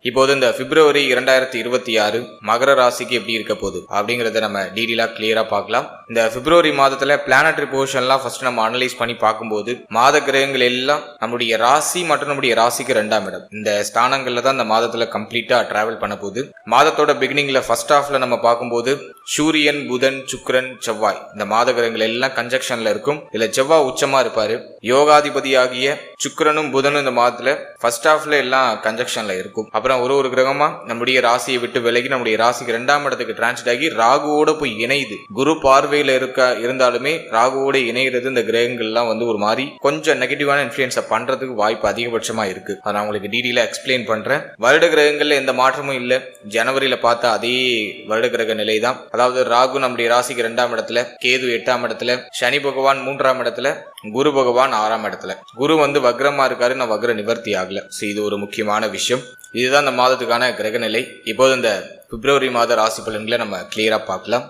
இப்போது இந்த பிப்ரவரி 2026 மகர ராசிக்கு எப்படி இருக்க போகுது அப்படிங்கறத நம்ம டீடெயிலா கிளியரா பார்க்கலாம். இந்த பிப்ரவரி மாதத்துல பிளானட்டரி பொசிஷன்லாம் ஃபர்ஸ்ட் நம்ம அனலைஸ் பண்ணி பார்க்கும்போது மாத கிரகங்கள் எல்லாம் நம்முடைய ராசி மற்றும் நம்முடைய ராசிக்கு 2ஆம் இடம் இந்த ஸ்தானங்கள்ல தான் இந்த மாதத்துல கம்ப்ளீட்டா டிராவல் பண்ண போகுது. மாதத்தோட பிகினிங்ல ஃபர்ஸ்ட் ஹாஃப்ல நம்ம பார்க்கும்போது சூரியன், புதன், சுக்கிரன், செவ்வாய் இந்த மாத கிரகங்கள் எல்லாம் கன்ஜக்ஷன்ல இருக்கும். இதுல செவ்வாய் உச்சமா இருப்பாரு. யோகாதிபதியாகிய சுக்கிரனும் புதனும் இந்த மாதத்துல ஃபர்ஸ்ட் ஹாஃப்ல எல்லாம் கன்ஜக்ஷன்ல இருக்கும். அப்புறம் ஒரு கிரகமா நம்முடைய ராசியை விட்டு விலகி நம்முடைய ராசிக்கு 2ஆம் இடத்துக்கு டிரான்சிட் ஆகி ராகுவோட போய் இணையுது. குரு பார்வையில இருந்தாலுமே ராகுவோட இணைகிறது இந்த கிரகங்கள் எல்லாம் ஒரு மாதிரி கொஞ்சம் நெகட்டிவான இன்ஃபுளுன்ஸை பண்றதுக்கு வாய்ப்பு அதிகபட்சமா இருக்கு. அதை நான் உங்களுக்கு டீடெயிலா எக்ஸ்பிளைன் பண்றேன். வருட கிரகங்கள்ல எந்த மாற்றமும் இல்ல. ஜனவரியில பார்த்த அதே வருட கிரக நிலை தான். அதாவது ராகு நம்முடைய ராசிக்கு 2ஆம் இடத்துல, கேது 8ஆம் இடத்துல, சனி பகவான் 3ஆம் இடத்துல, குரு பகவான் 6ஆம் இடத்துல. குரு வக்ரமா இருக்காரு, நான் வக்ர நிவர்த்தி ஆகல. இது ஒரு முக்கியமான விஷயம். இதுதான் இந்த மாதத்துக்கான கிரக நிலை. இப்போது இந்த பிப்ரவரி மாத ராசி பலன்களை நம்ம கிளியரா பார்க்கலாம்.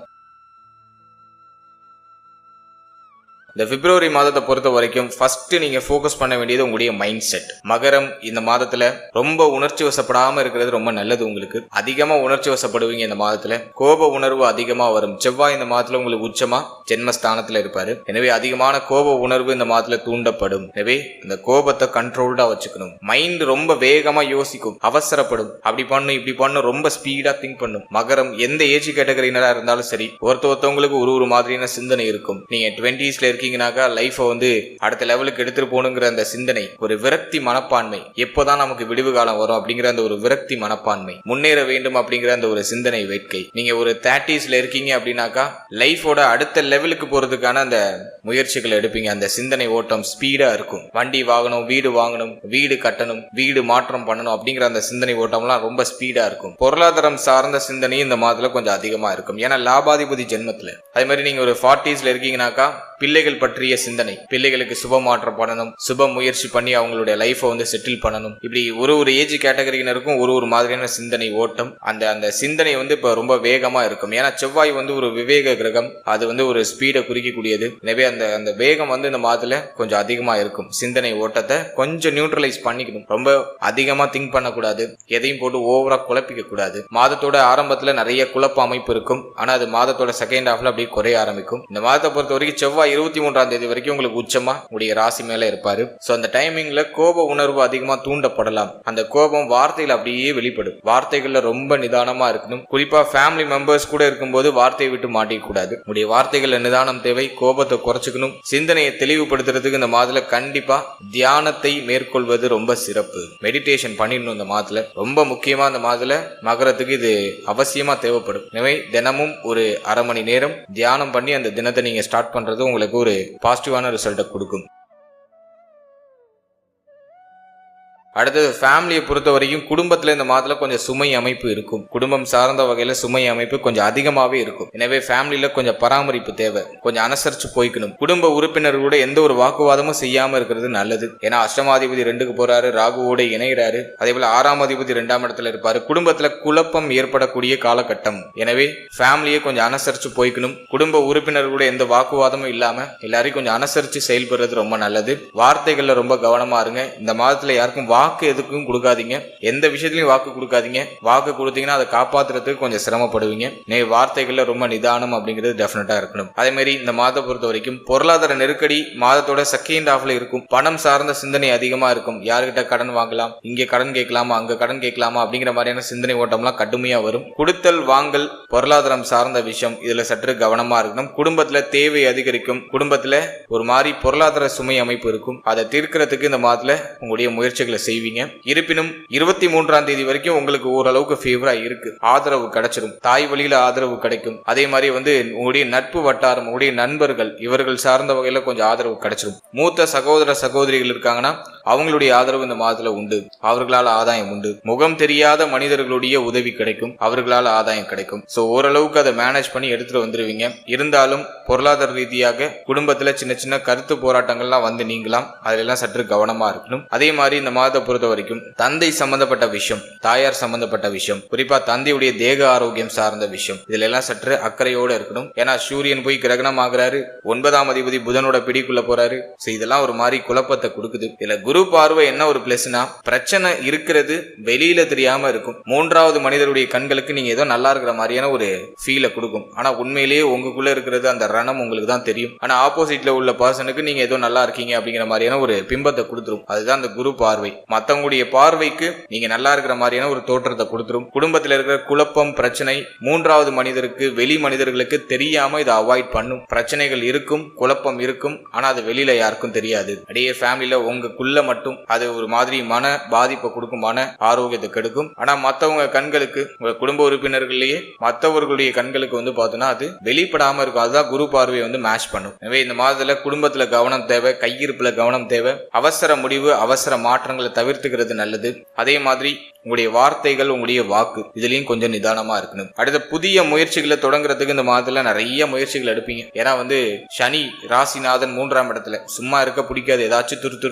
இந்த பிப்ரவரி மாதத்தை பொறுத்த வரைக்கும் ஃபர்ஸ்ட் நீங்க ஃபோக்கஸ் பண்ண வேண்டியது உங்களுடைய மைண்ட் செட். மகரம் இந்த மாதத்துல ரொம்ப உணர்ச்சி வசப்படாம இருக்கிறது ரொம்ப நல்லது. உங்களுக்கு அதிகமா உணர்ச்சி வசப்படுவீங்க இந்த மாதத்துல. கோப உணர்வு அதிகமா வரும். செவ்வாய் இந்த மாதத்துல உங்களுக்கு உச்சமா ஜென்மஸ்தானத்துல இருப்பாரு. எனவே அதிகமான கோப உணர்வு இந்த மாதத்துல தூண்டப்படும். எனவே இந்த கோபத்தை கண்ட்ரோல்டா வச்சுக்கணும். மைண்ட் ரொம்ப வேகமா யோசிக்கும், அவசரப்படும், அப்படி பண்ணும் இப்படி பண்ணும், ரொம்ப ஸ்பீடா திங்க் பண்ணும். மகரம் எந்த ஏஜ் கேட்டகரியினரா இருந்தாலும் சரி, ஒருத்தவங்களுக்கு ஒரு மாதிரியான சிந்தனை இருக்கும். நீங்க 20s இருக்கீங்கனாக்கா லைஃபை அடுத்த லெவலுக்கு எடுத்துட்டு போகணுங்கிற அந்த சிந்தனை, ஒரு விரக்தி மனப்பான்மை, எப்போதான் நமக்கு விடிவு காலம் வரும் அப்படிங்கிற அந்த ஒரு விரக்தி மனப்பான்மை, முன்னேற வேண்டும் அப்படிங்கிற அந்த ஒரு சிந்தனை வேட்கை. நீங்க ஒரு 30sல இருக்கீங்க அப்படின்னாக்கா லைஃபோட அடுத்த லெவலுக்கு போறதுக்கான அந்த முயற்சிகளை எடுப்பீங்க. அந்த சிந்தனை ஓட்டம் ஸ்பீடா இருக்கும். வண்டி வாங்கணும், வீடு கட்டணும், வீடு மாற்றம் பண்ணணும் அப்படிங்கிற அந்த சிந்தனை ஓட்டம்லாம் ரொம்ப ஸ்பீடா இருக்கும். பொருளாதாரம் சார்ந்த சிந்தனை இந்த மாதத்துல கொஞ்சம் அதிகமா இருக்கும். ஏன்னா லாபாதிபதி ஜென்மத்துல. அதே மாதிரி நீங்க ஒரு 40sல இருக்கீங்கன்னாக்கா பிள்ளைகள் பற்றிய சிந்தனை, பிள்ளைகளுக்கு சுப மாற்றம் பண்ணணும், சுப முயற்சி பண்ணி அவங்களுடைய லைஃபை செட்டில் பண்ணணும். இப்படி ஒரு ஏஜ் கேட்டகரியினருக்கும் ஒரு மாதிரியான சிந்தனை ஓட்டம். அந்த சிந்தனை இப்ப ரொம்ப வேகமா இருக்கும். ஏன்னா செவ்வாய் ஒரு விவேக கிரகம். அது ஒரு ஸ்பீடை குறிக்கக்கூடியது. எனவே அந்த வேகம் இந்த மாதத்துல கொஞ்சம் அதிகமா இருக்கும். சிந்தனை ஓட்டத்தை கொஞ்சம் நியூட்ரலைஸ் பண்ணிக்கணும். ரொம்ப அதிகமா திங்க் பண்ணக்கூடாது. எதையும் போட்டு ஓவரா குழப்பிக்க கூடாது. மாதத்தோட ஆரம்பத்துல நிறைய குழப்ப அமைப்பு இருக்கும். ஆனா அது மாதத்தோட செகண்ட் ஹாஃப்ல அப்படியே குறைய ஆரம்பிக்கும். இந்த மாதத்தை பொறுத்த வரைக்கும் செவ்வாய் 23ஆம் தேதி வரைக்கும் உங்களுக்கு உச்சமா உடைய ராசி மேல இருப்பாரு. சோ அந்த டைமிங்ல கோப உணர்வு அதிகமா தூண்டப்படலாம். அந்த கோபம் வார்த்தைகள் அப்படியே வெளிப்படும். வார்த்தைகள்ல ரொம்ப நிதானமா இருக்கணும். குறிப்பா ஃபேமிலி மெம்பர்ஸ் கூட இருக்கும்போது வார்த்தையை விட்டு மாட்டிக்க கூடாது. உடைய வார்த்தைகள்ல நிதானம் தேவை. கோபத்தை குறைச்சுக்கணும். சிந்தனையை தெளிவுபடுத்துறதுக்கு இந்த மாதத்துல கண்டிப்பா தியானத்தை மேற்கொள்வது ரொம்ப சிறப்பு. மெடிடேஷன் பண்ணிடணும். இந்த மாதத்துல ரொம்ப முக்கியமா இந்த மாதத்துல மகரத்துக்கு இது அவசியமா தேவைப்படும். எனவே தினமும் ஒரு அரை மணி நேரம் தியானம் பண்ணி அந்த தினத்தை நீங்க ஸ்டார்ட் பண்றது உங்களுக்கு ஒரு பாசிட்டிவான ரிசல்ட்டை கொடுக்கும். அடுத்தது ஃபேமிலியை பொறுத்த வரைக்கும் குடும்பத்துல இந்த மாதத்துல கொஞ்சம் சுமை அமைப்பு இருக்கும். குடும்பம் சார்ந்த வகையில சுமை அமைப்பு கொஞ்சம் அதிகமாவே இருக்கும். எனவே ஃபேமிலியில கொஞ்சம் பராமரிப்பு தேவை. கொஞ்சம் அனுசரிச்சு போய்க்கணும். குடும்ப உறுப்பினர்களோட எந்த ஒரு வாக்குவாதமும் செய்யாம இருக்கிறது நல்லது. ஏன்னா அஷ்டமாதிபதி 2க்கு போறாரு, ராகுவோட இணைகிறாரு. அதே போல 6ஆம் அதிபதி 2ஆம் இடத்துல இருப்பாரு. குடும்பத்துல குழப்பம் ஏற்படக்கூடிய காலகட்டம். எனவே ஃபேமிலியை கொஞ்சம் அனுசரிச்சு போய்க்கணும். குடும்ப உறுப்பினர்களோட எந்த வாக்குவாதமும் இல்லாம எல்லாரையும் கொஞ்சம் அனுசரிச்சு செயல்படுறது ரொம்ப நல்லது. வார்த்தைகள்ல ரொம்ப கவனமா இருங்க. இந்த மாதத்துல யாருக்கும் வாக்கு எதுக்கும் கொடுக்காதீங்க. எந்த விஷயத்திலையும் வாக்கு கொடுக்காதீங்க. வாக்கு கொடுத்தீங்கன்னா அதை காப்பாத்துறதுக்கு கொஞ்சம் சிரமப்படுவீங்க. வார்த்தைகள்ல ரொம்ப நிதானம் அப்படிங்கிறது டெஃபினட்டா இருக்கணும். அதே மாதிரி இந்த மாதத்தை பொறுத்த வரைக்கும் பொருளாதார நெருக்கடி மாதத்தோட செகண்ட் ஹாஃப்ல இருக்கும். பணம் சார்ந்த சிந்தனை அதிகமா இருக்கும். யாருக்கிட்ட கடன் வாங்கலாம், இங்க கடன் கேட்கலாமா, அங்க கடன் கேட்கலாமா அப்படிங்கிற மாதிரியான சிந்தனை ஓட்டம்லாம் கடுமையா வரும். கொடுத்தல் வாங்கல் பொருளாதாரம் சார்ந்த விஷயம், இதுல சற்று கவனமா இருக்கணும். குடும்பத்துல தேவை அதிகரிக்கும். குடும்பத்துல ஒரு மாதிரி பொருளாதார சுமை அமைப்பு இருக்கும். அதை தீர்க்கிறதுக்கு இந்த மாதத்துல உங்களுடைய முயற்சிகளை செய்வீங்க. இருப்பினும் 23ஆம் தேதி வரைக்கும் உங்களுக்கு ஓரளவுக்கு ஃபேவரா இருக்கு. ஆதரவு கிடைச்சிடும். தாய் வழியில ஆதரவு கிடைக்கும். அதே மாதிரி உங்களுடைய நட்பு வட்டாரம், உங்களுடைய நண்பர்கள், இவர்கள் சார்ந்த வகையில கொஞ்சம் ஆதரவு கிடைச்சிடும். மூத்த சகோதர சகோதரிகள் இருக்காங்கன்னா அவங்களுடைய ஆதரவு இந்த மாதத்துல உண்டு. அவர்களால் ஆதாயம் உண்டு. முகம் தெரியாத மனிதர்களுடைய உதவி கிடைக்கும். அவர்களால் ஆதாயம் கிடைக்கும். சோ ஓரளவுக்கு அதை மேனேஜ் பண்ணி எடுத்துட்டு வந்துருவீங்க. இருந்தாலும் பொருளாதார ரீதியாக குடும்பத்துல சின்ன சின்ன கருத்து போராட்டங்கள்லாம் வந்து நீங்களாம். அதெல்லாம் சற்று கவனமா இருக்கணும். அதே மாதிரி இந்த மாதத்தை பொறுத்த வரைக்கும் தந்தை சம்பந்தப்பட்ட விஷயம், தாயார் சம்பந்தப்பட்ட விஷயம், குறிப்பா தந்தையுடைய தேக ஆரோக்கியம் சார்ந்த விஷயம், இதுல எல்லாம் சற்று அக்கறையோட இருக்கணும். ஏன்னா சூரியன் போய் கிரகணம் ஆகுறாரு, 9ஆம் அதிபதி புதனோட பிடிக்குள்ள போறாரு. இதெல்லாம் ஒரு மாதிரி குழப்பத்தை கொடுக்குது. இதுல குரு பார்வை என்ன ஒரு பிளஸ்னா, பிரச்சனை இருக்கிறது வெளியில தெரியாம இருக்கும். 3வது மனிதருடைய கண்களுக்கு நீங்க ஏதோ நல்லா இருக்கிற மாதிரியான ஒரு ஃபீலை கொடுக்கும். ஆனா உண்மையிலேயே உங்களுக்குள்ள இருக்கிறது அந்த ரணம் உங்களுக்கு தான் தெரியும். ஆனா ஆப்போசிட்ல உள்ள பர்சனுக்கு நீங்க ஏதோ நல்லா இருக்கீங்க அப்படிங்கிற மாதிரியான ஒரு பிம்பத்தை கொடுத்துரும். அதுதான் அந்த குரு பார்வை. மத்தவங்களுடைய பார்வைக்கு நீங்க நல்லா இருக்கிற மாதிரியான ஒரு தோற்றத்தை கொடுத்துரும். குடும்பத்தில் இருக்கிற குழப்பம், பிரச்சனை 3வது மனிதருக்கு, வெளி மனிதர்களுக்கு தெரியாம இதை அவாய்ட் பண்ணும். பிரச்சனைகள் இருக்கும், குழப்பம் இருக்கும், ஆனா அது வெளியில யாருக்கும் தெரியாது. அப்படியே ஃபேமிலியில உங்களுக்குள்ள மட்டும் அது ஒரு மாதிரி மன பாதிப்பை கொடுக்கும், மன ஆரோக்கியத்தை கெடுக்கும். ஆனா மத்தவங்க கண்களுக்கு, உங்க குடும்ப உறுப்பினர்கள்லயே மற்றவர்களுடைய கண்களுக்கு வந்து பார்த்தோம்னா அது வெளிப்படாம இருக்கும். அதுதான் குரு பார்வையை வந்து மேட்ச் பண்ணும். எனவே இந்த மாதத்துல குடும்பத்துல கவனம் தேவை, கையிருப்புல கவனம் தேவை. அவசர முடிவு, அவசர மாற்றங்களை தவிர்த்துக்கிறது நல்லது. அதே மாதிரி உங்களுடைய வார்த்தைகள், உங்களுடைய வாக்கு, இதுலயும் கொஞ்சம் நிதானமா இருக்கணும். அடுத்த புதிய முயற்சிகளை தொடங்குறதுக்கு இந்த மாதத்துல நிறைய முயற்சிகள் எடுப்பீங்க. ஏன்னா வந்து சனி ராசிநாதன் 3ஆம் இடத்துல, சும்மா இருக்க பிடிக்காது. ஏதாச்சும்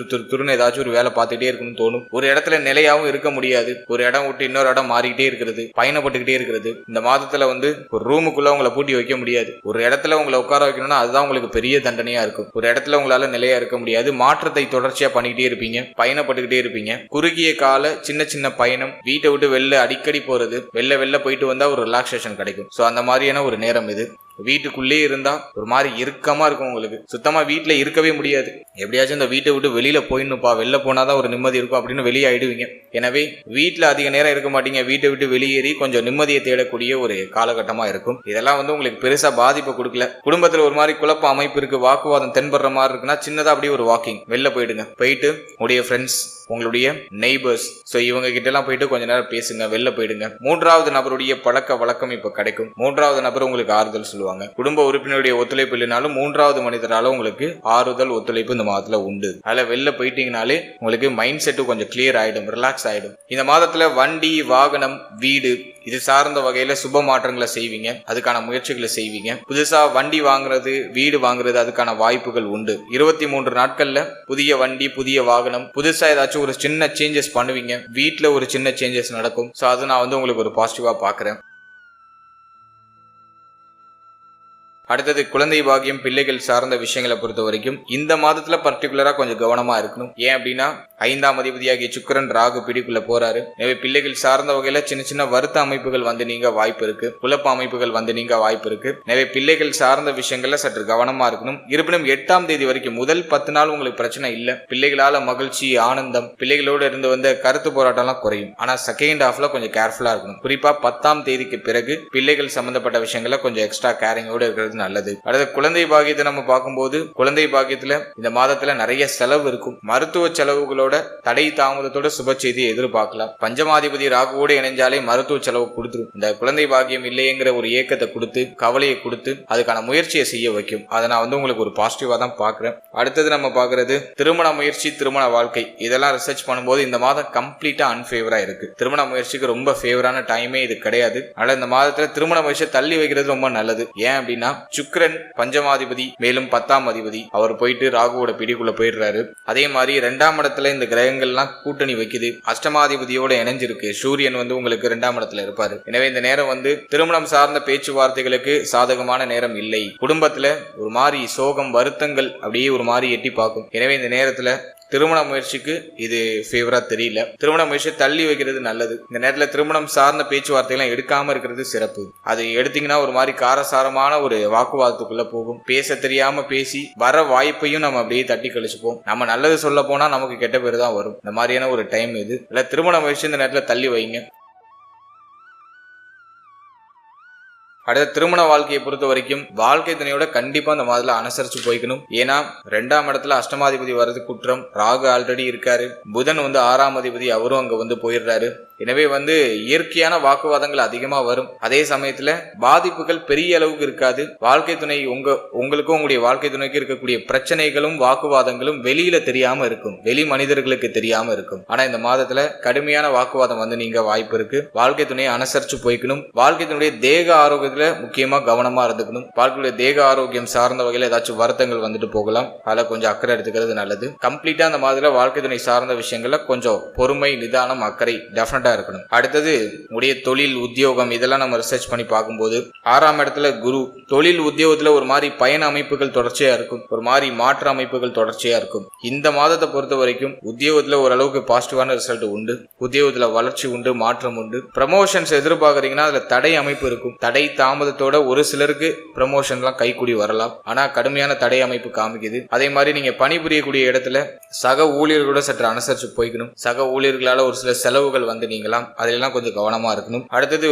துருன்னு ஏதாச்சும் ஒரு வேலை பார்த்துட்டே இருக்கணும்னு தோணும். ஒரு இடத்துல நிலையாவும் இருக்க முடியாது. ஒரு இடம் விட்டு இன்னொரு இடம் மாறிக்கிட்டே இருக்கிறது, பயணப்பட்டுக்கிட்டே இருக்கிறது. இந்த மாதத்துல வந்து ஒரு ரூமுக்குள்ள உங்களை பூட்டி வைக்க முடியாது. ஒரு இடத்துல உங்களை உட்கார வைக்கணும்னா அதுதான் உங்களுக்கு பெரிய தண்டனையா இருக்கும். ஒரு இடத்துல உங்களால நிலையா இருக்க முடியாது. மாற்றத்தை தொடர்ச்சியா பண்ணிக்கிட்டே இருப்பீங்க, பயணப்பட்டுக்கிட்டே இருப்பீங்க. குறுகிய கால சின்ன சின்ன பயணம், வீட்டை விட்டு வெளில அடிக்கடி போறது, வெளில போயிட்டு வந்தா ஒரு ரிலாக்ஸேஷன் கிடைக்கும். சோ அந்த மாதிரியான ஒரு நேரம் இது. வீட்டுக்குள்ளே இருந்தா ஒரு மாதிரி இறுக்கமா இருக்கும். உங்களுக்கு சுத்தமா வீட்டுல இருக்கவே முடியாது. எப்படியாச்சும் இந்த வீட்டை விட்டு வெளியில போயிடணும்ப்பா, வெளில போனாதான் ஒரு நிம்மதி இருக்கும் அப்படின்னு வெளியே ஆயிடுவீங்க. எனவே வீட்டுல அதிக நேரம் இருக்க மாட்டீங்க. வீட்டை விட்டு வெளியேறி கொஞ்சம் நிம்மதியை தேடக்கூடிய ஒரு காலகட்டமா இருக்கும். இதெல்லாம் வந்து உங்களுக்கு பெருசா பாதிப்பை கொடுக்கல. குடும்பத்துல ஒரு மாதிரி குழப்ப அமைப்பு இருக்கு, வாக்குவாதம் தென்படுற மாதிரி இருக்குன்னா சின்னதா அப்படியே ஒரு வாக்கிங் வெளில போயிடுங்க. போயிட்டு உங்களுடைய ஃப்ரெண்ட்ஸ், உங்களுடைய நெய்பர்ஸ், ஸோ இவங்க கிட்ட எல்லாம் போயிட்டு கொஞ்ச நேரம் பேசுங்க, வெளில போயிடுங்க. 3வது நபருடைய பழக்க வழக்கம் இப்ப கிடைக்கும். 3வது நபர் உங்களுக்கு ஆறுதல் சொல்லுவாங்க. குடும்ப உறுப்பினருடைய ஒத்துழைப்பு இல்லைனாலும் 3வது மனிதரால உங்களுக்கு ஆறுதல், ஒத்துழைப்பு இந்த மாதத்துல உண்டு. அதுல வெளில போயிட்டீங்கனாலே உங்களுக்கு மைண்ட் செட்டு கொஞ்சம் கிளியர் ஆயிடும், ரிலாக்ஸ் ஆயிடும். இந்த மாதத்துல வண்டி, வாகனம், வீடு இது சார்ந்த வகையில சுப மாற்றங்களை செய்வீங்க. அதுக்கான முயற்சிகளை செய்வீங்க. புதுசா வண்டி வாங்குறது, வீடு வாங்குறது, அதுக்கான வாய்ப்புகள் உண்டு. 23 நாட்கள்ல புதிய வண்டி, புதிய வாகனம், புதுசா ஏதாச்சும் ஒரு சின்ன சேஞ்சஸ் பண்ணுவீங்க. வீட்டுல ஒரு சின்ன சேஞ்சஸ் நடக்கும். சோ அது நான் வந்து உங்களுக்கு ஒரு பாசிட்டிவா பாக்குறேன். அடுத்தது குழந்தை பாக்கியம், பிள்ளைகள் சார்ந்த விஷயங்களை பொறுத்த வரைக்கும் இந்த மாதத்துல பர்டிகுலரா கொஞ்சம் கவனமா இருக்கணும். ஏன் அப்படின்னா 5ஆம் அதிபதியாகிய சுக்கிரன் ராகு பிடிக்குள்ள போறாரு. எனவே பிள்ளைகள் சார்ந்த வகையில சின்ன சின்ன வருத்த அமைப்புகள் வந்து நீங்க வாய்ப்பு இருக்கு, குழப்ப அமைப்புகள் வந்து நீங்க வாய்ப்பு இருக்கு. எனவே பிள்ளைகள் சார்ந்த விஷயங்கள்ல சற்று கவனமா இருக்கணும். இருப்பினும் 8ஆம் தேதி வரைக்கும் முதல் 10 நாள் உங்களுக்கு பிரச்சனை இல்ல. பிள்ளைகளால மகிழ்ச்சி, ஆனந்தம், பிள்ளைகளோடு இருந்து வந்த கருத்து போராட்டம் எல்லாம் குறையும். ஆனா செகண்ட் ஹாஃப்ல கொஞ்சம் கேர்ஃபுல்லா இருக்கணும். குறிப்பா 10ஆம் தேதிக்கு பிறகு பிள்ளைகள் சம்பந்தப்பட்ட விஷயங்கள கொஞ்சம் எக்ஸ்ட்ரா கேரிங்கோட இருக்கிறது நல்லது. அடுத்த குழந்தை பாக்கியத்தை நம்ம பார்க்கும்போது குழந்தை பாக்கியத்துல இந்த மாதத்துல நிறைய செலவு இருக்கும். மருத்துவ செலவுகளோட தடை தாமதத்தோட சுப செய்தியை எதிர்பார்க்கலாம். பஞ்சமாதிபதி ராகுவோடு இணைஞ்சாலே மருத்துவ செலவு கொடுத்துரும். இந்த குழந்தை பாக்கியம் இல்லையேங்கிற ஒரு ஏக்கத்தை கொடுத்து, கவலையை கொடுத்து அதுக்கான முயற்சியை செய்ய வைக்கும். அதை நான் வந்து உங்களுக்கு ஒரு பாசிட்டிவா தான் பாக்குறேன். அடுத்தது நம்ம பாக்குறது திருமண முயற்சி, திருமண வாழ்க்கை. இதெல்லாம் ரிசர்ச் பண்ணும்போது இந்த மாதம் கம்ப்ளீட்டா அன்ஃபேவரா இருக்கு. திருமண முயற்சிக்கு ரொம்ப ஃபேவரான டைமே இது கிடையாது. அதனால இந்த மாதத்துல திருமண முயற்சியை தள்ளி வைக்கிறது ரொம்ப நல்லது. ஏன் அப்படின்னா சுக்கிரன் பஞ்சமாதிபதி, மேலும் 10ஆம் அதிபதி அவர் போயிட்டு ராகுவோட பிடிக்குள்ள போயிடுறாரு. அதே மாதிரி 2ஆம் இடத்துல இந்த கிரகங்கள்லாம் கூட்டணி வைக்குது. அஷ்டமாதிபதியோட இணைஞ்சிருக்கு. சூரியன் வந்து உங்களுக்கு 2ஆம் இடத்துல இருப்பாரு. எனவே இந்த நேரம் வந்து திருமணம் சார்ந்த பேச்சுவார்த்தைகளுக்கு சாதகமான நேரம் இல்லை. குடும்பத்துல ஒரு மாதிரி சோகம், வருத்தங்கள் அப்படியே ஒரு மாதிரி எட்டி பார்க்கும். எனவே இந்த நேரத்துல திருமண முயற்சிக்கு இது ஃபேவரா தெரியல. திருமண முயற்சியை தள்ளி வைக்கிறது நல்லது. இந்த நேரத்துல திருமணம் சார்ந்த பேச்சுவார்த்தைகள் எடுக்காம இருக்கிறது சிறப்பு. அது எடுத்தீங்கன்னா ஒரு மாதிரி காரசாரமான ஒரு வாக்குவாதத்துக்குள்ள போகும். பேச தெரியாம பேசி வர வாய்ப்பையும் நம்ம அப்படியே தட்டி கழிச்சுப்போம். நம்ம நல்லது சொல்ல போனா நமக்கு கெட்ட பேர் தான் வரும். இந்த மாதிரியான ஒரு டைம் இது. இல்ல திருமண முயற்சி இந்த நேரத்துல தள்ளி வைங்க. அடுத்த திருமண வாழ்க்கையை பொறுத்த வரைக்கும் வாழ்க்கை துணையோட கண்டிப்பா அந்த மாதிரில அனுசரிச்சு போய்க்கணும். ஏன்னா 2ஆம் இடத்துல அஷ்டமாதிபதி வர்றது குற்றம். ராகு ஆல்ரெடி இருக்காரு. புதன் வந்து 6ஆம் அதிபதி, அவரும் அங்க வந்து போயிடுறாரு. எனவே வந்து இயற்கையான வாக்குவாதங்கள் அதிகமா வரும். அதே சமயத்துல பாதிப்புகள் பெரிய அளவுக்கு இருக்காது. வாழ்க்கை துணை உங்களுக்கும் உங்களுடைய வாழ்க்கை துணைக்கு இருக்கக்கூடிய பிரச்சனைகளும் வாக்குவாதங்களும் வெளியில தெரியாம இருக்கும், வெளி மனிதர்களுக்கு தெரியாம இருக்கும். ஆனா இந்த மாதத்துல கடுமையான வாக்குவாதம் வந்து நீங்க வாய்ப்பு இருக்கு. வாழ்க்கை துணையை அனுசரிச்சு போய்க்கணும். வாழ்க்கை துணையுடைய தேக ஆரோக்கியத்துல முக்கியமா கவனமா இருந்துக்கணும். வாழ்க்கையுடைய தேக ஆரோக்கியம் சார்ந்த வகையில ஏதாச்சும் வருத்தங்கள் வந்துட்டு போகலாம், அதில் கொஞ்சம் அக்கறை எடுத்துக்கிறது நல்லது. கம்ப்ளீட்டா அந்த மாதிரி வாழ்க்கை துணை சார்ந்த விஷயங்கள்ல கொஞ்சம் பொறுமை, நிதானம், அக்கறை டெஃபினட்டா இருக்கணும். அடுத்தது உடைய தொழில், உத்தியோகம், இதெல்லாம் நம்ம ரிசர்ச் பண்ணி பார்க்கும்போது 6ஆம் இடத்துல குரு. தொழில் உத்தியோகத்துல ஒரு மாதிரி பயண அமைப்புகள் தொடர்ச்சியா இருக்கும், ஒரு மாதிரி மாற்ற அமைப்புகள் தொடர்ச்சியா இருக்கும். இந்த மாதத்தை பொறுத்த வரைக்கும் உத்தியோகத்துல ஓரளவுக்கு பாசிட்டிவான ரிசல்ட் உண்டு. உத்தியோகத்துல வளர்ச்சி உண்டு, மாற்றம் உண்டு. ப்ரமோஷன்ஸ் எதிர்பார்க்கறீங்கன்னா அதுல தடை அமைப்பு இருக்கும். தடை தாமதத்தோட ஒரு சிலருக்கு ப்ரமோஷன்லாம் கைக்கூடி வரலாம், ஆனா கடுமையான தடை அமைப்பு காமிக்குது. அதே மாதிரி நீங்க பணிபுரியக்கூடிய இடத்துல சக ஊழியர்களோட சற்று அனுசரிச்சு போய்க்கணும். சக ஊழியர்களால ஒரு சில செலவுகள் வந்து நீங்களாம், அதெல்லாம் கொஞ்சம் கவனமா இருக்கணும். அடுத்தது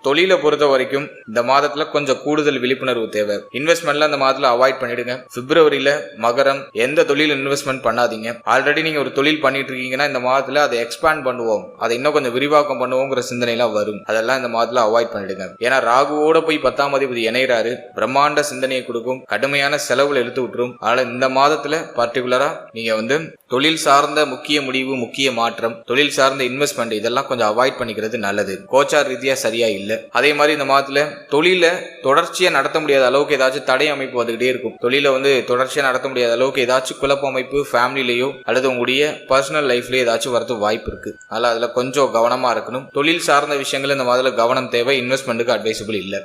தொழிலை பொறுத்த வரைக்கும் இந்த மாதத்துல கொஞ்சம் கூடுதல் விழிப்புணர்வு தேவை. இன்வெஸ்ட்மெண்ட்ல இந்த மாதத்துல அவாய்ட் பண்ணிடுங்க. பிப்ரவரியில மகரம், எந்த தொழில் இன்வெஸ்ட்மெண்ட் பண்ணாதீங்க. ஆல்ரெடி நீங்க ஒரு தொழில் பண்ணிட்டு இருக்கீங்கன்னா இந்த மாதத்துல அதை எக்ஸ்பேண்ட் பண்ணுவோம், அதை இன்னும் கொஞ்சம் விரிவாக்கம் பண்ணுவோங்கிற சிந்தனை எல்லாம் வரும். அதெல்லாம் இந்த மாதத்துல அவாய்ட் பண்ணிடுங்க. ஏன்னா ராகுவோட போய் 10ஆம் அதிபதி இணைகிறாரு, பிரம்மாண்ட சிந்தனையை கொடுக்கும், கடுமையான செலவுகள் எடுத்து விட்டுரும். அதனால இந்த மாதத்துல பர்டிகுலரா நீங்க வந்து தொழில் சார்ந்த முக்கிய முடிவு, முக்கிய மாற்றம், தொழில் சார்ந்த இன்வெஸ்ட்மெண்ட் இதெல்லாம் கொஞ்சம் அவாய்ட் பண்ணிக்கிறது நல்லது. கோச்சார் ரீதியா சரியா இல்ல. அதே மாதிரி இந்த மாதத்துல தொழில தொடர்ச்சியா நடத்த முடியாத அளவுக்கு ஏதாச்சும் தடை அமைப்பு வந்துகிட்டே இருக்கும். தொழில வந்து தொடர்ச்சியா நடத்த முடியாத அளவுக்கு ஏதாச்சும் குழப்ப அமைப்பு ஃபேமிலிலேயோ அல்லது உங்களுடைய பர்சனல் லைஃப்லயோ ஏதாச்சும் வரது வாய்ப்பு இருக்கு. அதனால அதுல கொஞ்சம் கவனமா இருக்கணும். தொழில் சார்ந்த விஷயங்கள் இந்த மாதத்துல கவனம் தேவை. இன்வெஸ்ட்மெண்ட்டுக்கு அட்வைசபிள் இல்ல.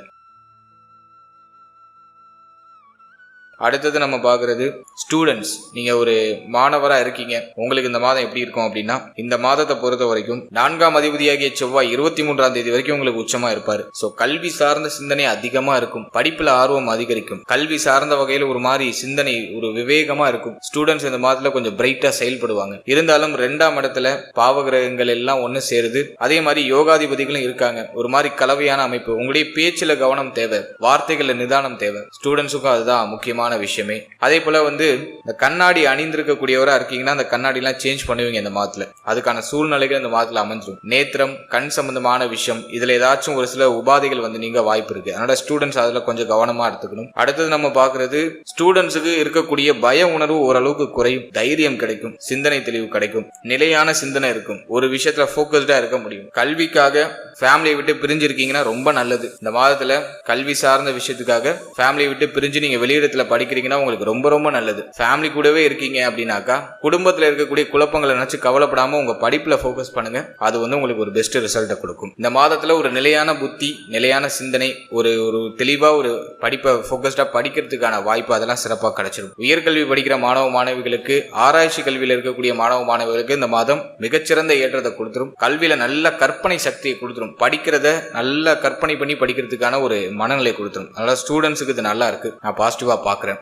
அடுத்தது நம்ம பார்க்கறது ஸ்டூடெண்ட்ஸ். நீங்க ஒரு மாணவரா இருக்கீங்க, உங்களுக்கு இந்த மாதம் எப்படி இருக்கும் அப்படின்னா, இந்த மாதத்தை பொறுத்த வரைக்கும் 4ஆம் அதிபதியாகிய செவ்வாய் 23ஆம் தேதி வரைக்கும் உங்களுக்கு உச்சமா இருப்பாரு. சோ கல்வி சார்ந்த சிந்தனை அதிகமா இருக்கும், படிப்புல ஆர்வம் அதிகரிக்கும், கல்வி சார்ந்த வகையில ஒரு மாதிரி சிந்தனை ஒரு விவேகமா இருக்கும். ஸ்டூடெண்ட்ஸ் இந்த மாதத்துல கொஞ்சம் பிரைட்டா செயல்படுவாங்க. இருந்தாலும் 2ஆம் இடத்துல பாவகிரகங்கள் எல்லாம் ஒண்ணு சேருது. அதே மாதிரி யோகாதிபதிகளும் இருக்காங்க. ஒரு மாதிரி கலவையான அமைப்பு. உங்களுடைய பேச்சுல கவனம் தேவை, வார்த்தைகள்ல நிதானம் தேவை. ஸ்டூடெண்ட்ஸுக்கும் அதுதான் முக்கியமான விஷயமே. அதே போல வந்து இந்த கண்ணாடி அணிந்திருக்கக்கூடியவரா இருக்கீங்கன்னா அந்த கண்ணாடி எல்லாம் சேஞ்ச் பண்ணுவீங்க இந்த மாதத்துல. அதுக்கான சூழ்நிலைகள் இந்த மாதத்துல அமைஞ்சிடும். நேத்திரம், கண் சம்பந்தமான விஷயம், இதுல ஏதாச்சும் ஒரு சில உபாதைகள் வந்து நீங்க வாய்ப்பு இருக்கு. அதனால ஸ்டூடெண்ட்ஸ் அதுல கொஞ்சம் கவனமா எடுத்துக்கணும். அடுத்தது நம்ம பாக்குறது ஸ்டூடெண்ட்ஸுக்கு இருக்கக்கூடிய பய உணர்வு ஓரளவுக்கு குறையும், தைரியம் கிடைக்கும், சிந்தனை தெளிவு கிடைக்கும், நிலையான சிந்தனை இருக்கும், ஒரு விஷயத்துல போக்கஸ்டா இருக்க முடியும். கல்விக்காக ஃபேமிலியை விட்டு பிரிஞ்சு இருக்கீங்கன்னா ரொம்ப நல்லது. இந்த மாதத்துல கல்வி சார்ந்த விஷயத்துக்காக ஃபேமிலியை விட்டு பிரிஞ்சு நீங்க வெளியிடத்துல படிக்கிறீங்கன்னா உங்களுக்கு ரொம்ப ரொம்ப நல்லது. ஃபேமிலி கூடவே இருக்கீங்க அப்படின்னாக்கா குடும்பத்துல இருக்கக்கூடிய குழப்பங்களை நினைச்சு கவலைப்படாம உங்க படிப்புல போக்கஸ் பண்ணுங்க. அது வந்து உங்களுக்கு ஒரு பெஸ்ட் ரிசல்ட்டை கொடுக்கும். இந்த மாதத்துல ஒரு நிலையான புத்தி, நிலையான சிந்தனை, ஒரு தெளிவா ஒரு படிப்பை போக்கஸ்டா படிக்கிறதுக்கான வாய்ப்பு அதெல்லாம் சிறப்பா கிடைச்சிடும். உயர்கல்வி படிக்கிற மாணவ மாணவிகளுக்கு, ஆராய்ச்சி கல்வியில இருக்கக்கூடிய மாணவ மாணவிகளுக்கு இந்த மாதம் மிகச்சிறந்த ஏற்றத்தை கொடுத்துரும். கல்வியில நல்ல கற்பனை சக்தியை கொடுத்துரும். படிக்கிறத நல்ல கற்பனை பண்ணி படிக்கிறதுக்கான ஒரு மனநிலை கொடுத்துரும். அதனால ஸ்டூடெண்ட்ஸுக்கு இது நல்லா இருக்கு, நான் பாசிட்டிவா பாக்குறேன்.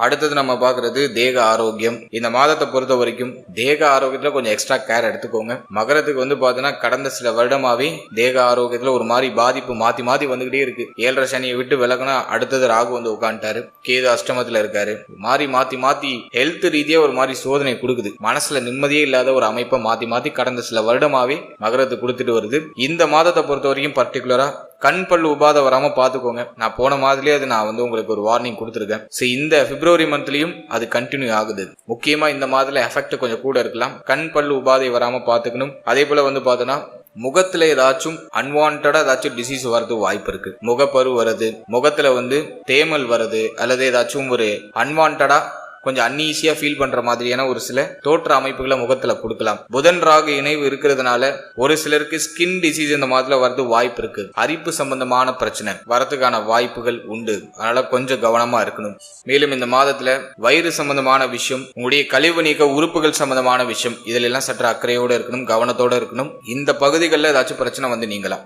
அடுத்தது நம்ம பார்க்கறது தேக ஆரோக்கியம். இந்த மாதத்தை பொறுத்த வரைக்கும் தேக ஆரோக்கியத்துல கொஞ்சம் எக்ஸ்ட்ரா கேர் எடுத்துக்கோங்க. மகரத்துக்கு வந்து பாத்தீங்கன்னா கடந்த சில வருடமாவே தேக ஆரோக்கியத்துல ஒரு மாதிரி பாதிப்பு மாத்தி மாத்தி வந்துகிட்டே இருக்கு. 7.5 சனியை விட்டு விலகுனா அடுத்தது ராகு வந்து உட்காந்துட்டாரு, கேது அஷ்டமத்துல இருக்காரு. மாத்தி மாத்தி ஹெல்த் ரீதியா ஒரு மாதிரி சோதனை கொடுக்குது. மனசுல நிம்மதியே இல்லாத ஒரு அமைப்பை மாத்தி கடந்த சில வருடமாவே மகரத்துக்கு கொடுத்துட்டு வருது. இந்த மாதத்தை பொறுத்த வரைக்கும் பர்டிகுலரா கண் பல்லு உபாதை வராம பாத்துக்கோங்க. நான் போன மாதிரியே அது நான் வந்து உங்களுக்கு ஒரு வார்னிங் கொடுத்துருக்கேன். இந்த பிப்ரவரி மந்த்லயும் அது கண்டினியூ ஆகுது. முக்கியமா இந்த மாதத்துல எஃபெக்ட் கொஞ்சம் கூட இருக்கலாம். கண் பல்லு உபாதை வராம பாத்துக்கணும். அதே போல வந்து பார்த்தோன்னா முகத்துல ஏதாச்சும் அன்வான்டா ஏதாச்சும் டிசீஸ் வரது வாய்ப்பு இருக்கு. முகப்பரு வருது, முகத்துல வந்து தேமல் வருது, அல்லது ஏதாச்சும் ஒரு அன்வான்டா கொஞ்சம் அன்ஈஸியா ஃபீல் பண்ற மாதிரியான ஒரு சில தோற்ற அமைப்புகளை முகத்துல கொடுக்கலாம். புதன் ராகு இணைவு இருக்கிறதுனால ஒரு சிலருக்கு ஸ்கின் டிசீஸ் இந்த மாதத்துல வரது வாய்ப்பு இருக்கு. அரிப்பு சம்பந்தமான பிரச்சனை வரதுக்கான வாய்ப்புகள் உண்டு. அதனால கொஞ்சம் கவனமா இருக்கணும். மேலும் இந்த மாதத்துல வயிறு சம்பந்தமான விஷயம், உங்களுடைய கழிவு நீக்க உறுப்புகள் சம்பந்தமான விஷயம், இதுல எல்லாம் சற்று அக்கறையோட இருக்கணும், கவனத்தோட இருக்கணும். இந்த பகுதிகளில் ஏதாச்சும் பிரச்சனை வந்து நீங்களாம்.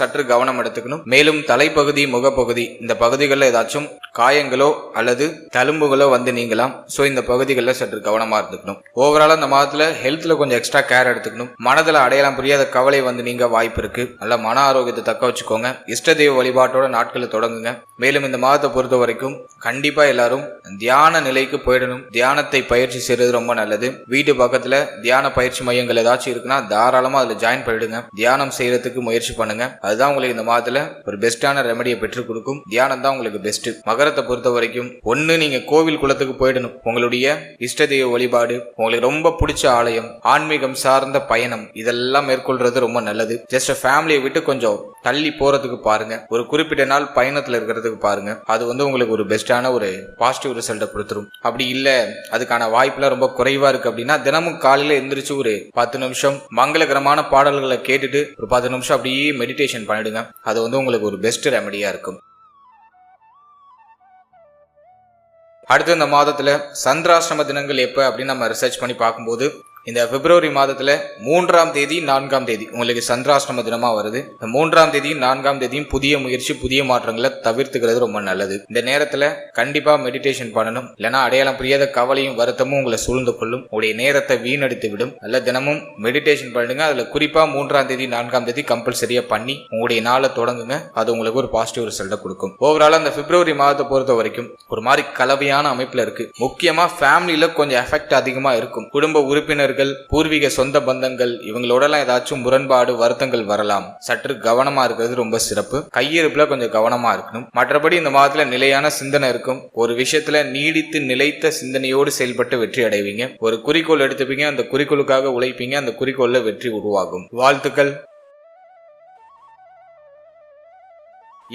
சற்று கவனம் எடுத்துக்கணும். மேலும் தலைப்பகுதி, முகப்பகுதி, இந்த பகுதிகளில் ஏதாச்சும் காயங்களோ அல்லது தழும்புகளோ வந்து நீங்கலாம். ஸோ இந்த பகுதிகளில் சற்று கவனமா இருந்துக்கணும். ஓவராலா இந்த மாதத்துல ஹெல்த்ல கொஞ்சம் எக்ஸ்ட்ரா கேர் எடுத்துக்கணும். மனதில் அடையாளம் புரியாத கவலை வந்து நீங்க வாய்ப்பு இருக்கு. நல்ல மன ஆரோக்கியத்தை தக்க வச்சுக்கோங்க. இஷ்ட தெய்வ வழிபாட்டோட நாட்களை தொடங்குங்க. மேலும் இந்த மாதத்தை பொறுத்த வரைக்கும் கண்டிப்பா எல்லாரும் தியான நிலைக்கு போயிடணும். தியானத்தை பயிற்சி செய்யறது ரொம்ப நல்லது. வீட்டு பக்கத்துல தியான பயிற்சி மையங்கள் ஏதாச்சும் இருக்குன்னா தாராளமா அதுல ஜாயின் பண்ணிடுங்க. தியானம் செய்யறதுக்கு முயற்சி பண்ணுங்க. அதுதான் உங்களுக்கு இந்த மாதத்துல ஒரு பெஸ்டான ரெமடியை பெற்றுக் கொடுக்கும். தியானம் தான் உங்களுக்கு பெஸ்ட். மகரத்தை பொறுத்த வரைக்கும் ஒண்ணு நீங்க கோவில் குளத்துக்கு போயிடணும். உங்களுடைய இஷ்ட தெய்வ வழிபாடு, உங்களுக்கு ரொம்ப பிடிச்ச ஆலயம், ஆன்மீகம் சார்ந்த பயணம் இதெல்லாம் மேற்கொள்றது ரொம்ப நல்லது. ஜஸ்ட் ஃபேமிலியை விட்டு கொஞ்சம் தள்ளி போறதுக்கு பாருங்க. ஒரு குறிப்பிட்ட நாள் பயணத்துல இருக்கிறதுக்கு பாருங்க. அது வந்து உங்களுக்கு ஒரு பெஸ்டான ஒரு பாசிட்டிவ் ரிசல்ட்டை கொடுத்துரும். அப்படி இல்ல அதுக்கான வாய்ப்புலாம் ரொம்ப குறைவா இருக்கு அப்படின்னா தினமும் காலையில எந்திரிச்சு ஒரு 10 நிமிஷம் மங்களகரமான பாடல்களை கேட்டுட்டு ஒரு 10 நிமிஷம் அப்படியே மெடிடேஷன் பண்ணிடுங்க. அது வந்து உங்களுக்கு ஒரு பெஸ்ட் ரெமடியா இருக்கும். அடுத்து இந்த மாதத்துல சந்திராஷ்டம தினங்கள் எப்ப அப்படின்னு நம்ம ரிசர்ச் பண்ணி பார்க்கும்போது இந்த பிப்ரவரி மாதத்துல 3ஆம் தேதி 4ஆம் தேதி உங்களுக்கு சந்திராஷ்டம தினமா வருது. இந்த 3ஆம் தேதியும் 4ஆம் தேதியும் புதிய முயற்சி புதிய மாற்றங்களை தவிர்த்துக்கிறது ரொம்ப நல்லது. இந்த நேரத்துல கண்டிப்பா மெடிடேஷன் பண்ணணும். இல்லைன்னா அடையாளம் புரியாத கவலையும் வருத்தமும் உங்களை சூழ்ந்து கொள்ளும். உங்களுடைய நேரத்தை வீணடித்து விடும். நல்ல தினமும் மெடிடேஷன் பண்ணுங்க. அதுல குறிப்பா 3ஆம் தேதி 4ஆம் தேதி கம்பல்சரியா பண்ணி உங்களுடைய நாளை தொடங்குங்க. அது உங்களுக்கு ஒரு பாசிட்டிவ் ரிசல்ட்டை கொடுக்கும். ஓவராலா இந்த பிப்ரவரி மாதத்தை பொறுத்த வரைக்கும் ஒரு மாதிரி கலவையான அமைப்புல இருக்கு. முக்கியமா ஃபேமிலியில கொஞ்சம் எஃபெக்ட் அதிகமா இருக்கும். குடும்ப உறுப்பினர், பூர்வீக சொந்த பந்தங்கள் இவங்களோடலாம் ஏதாச்சும் முரண்பாடு வருத்தங்கள் வரலாம். சற்று கவனமா இருக்கிறது ரொம்ப சிறப்பு. கையிருப்புல கொஞ்சம் கவனமா இருக்கணும். மற்றபடி இந்த மாதத்துல நிலையான சிந்தனை இருக்கும். ஒரு விஷயத்துல நீடித்து நிலைத்த சிந்தனையோடு செயல்பட்டு வெற்றி அடைவீங்க. ஒரு குறிக்கோள் எடுத்துப்பீங்க. அந்த குறிக்கோளுக்காக உழைப்பீங்க. அந்த குறிக்கோள்ல வெற்றி உருவாகும். வாழ்த்துக்கள்.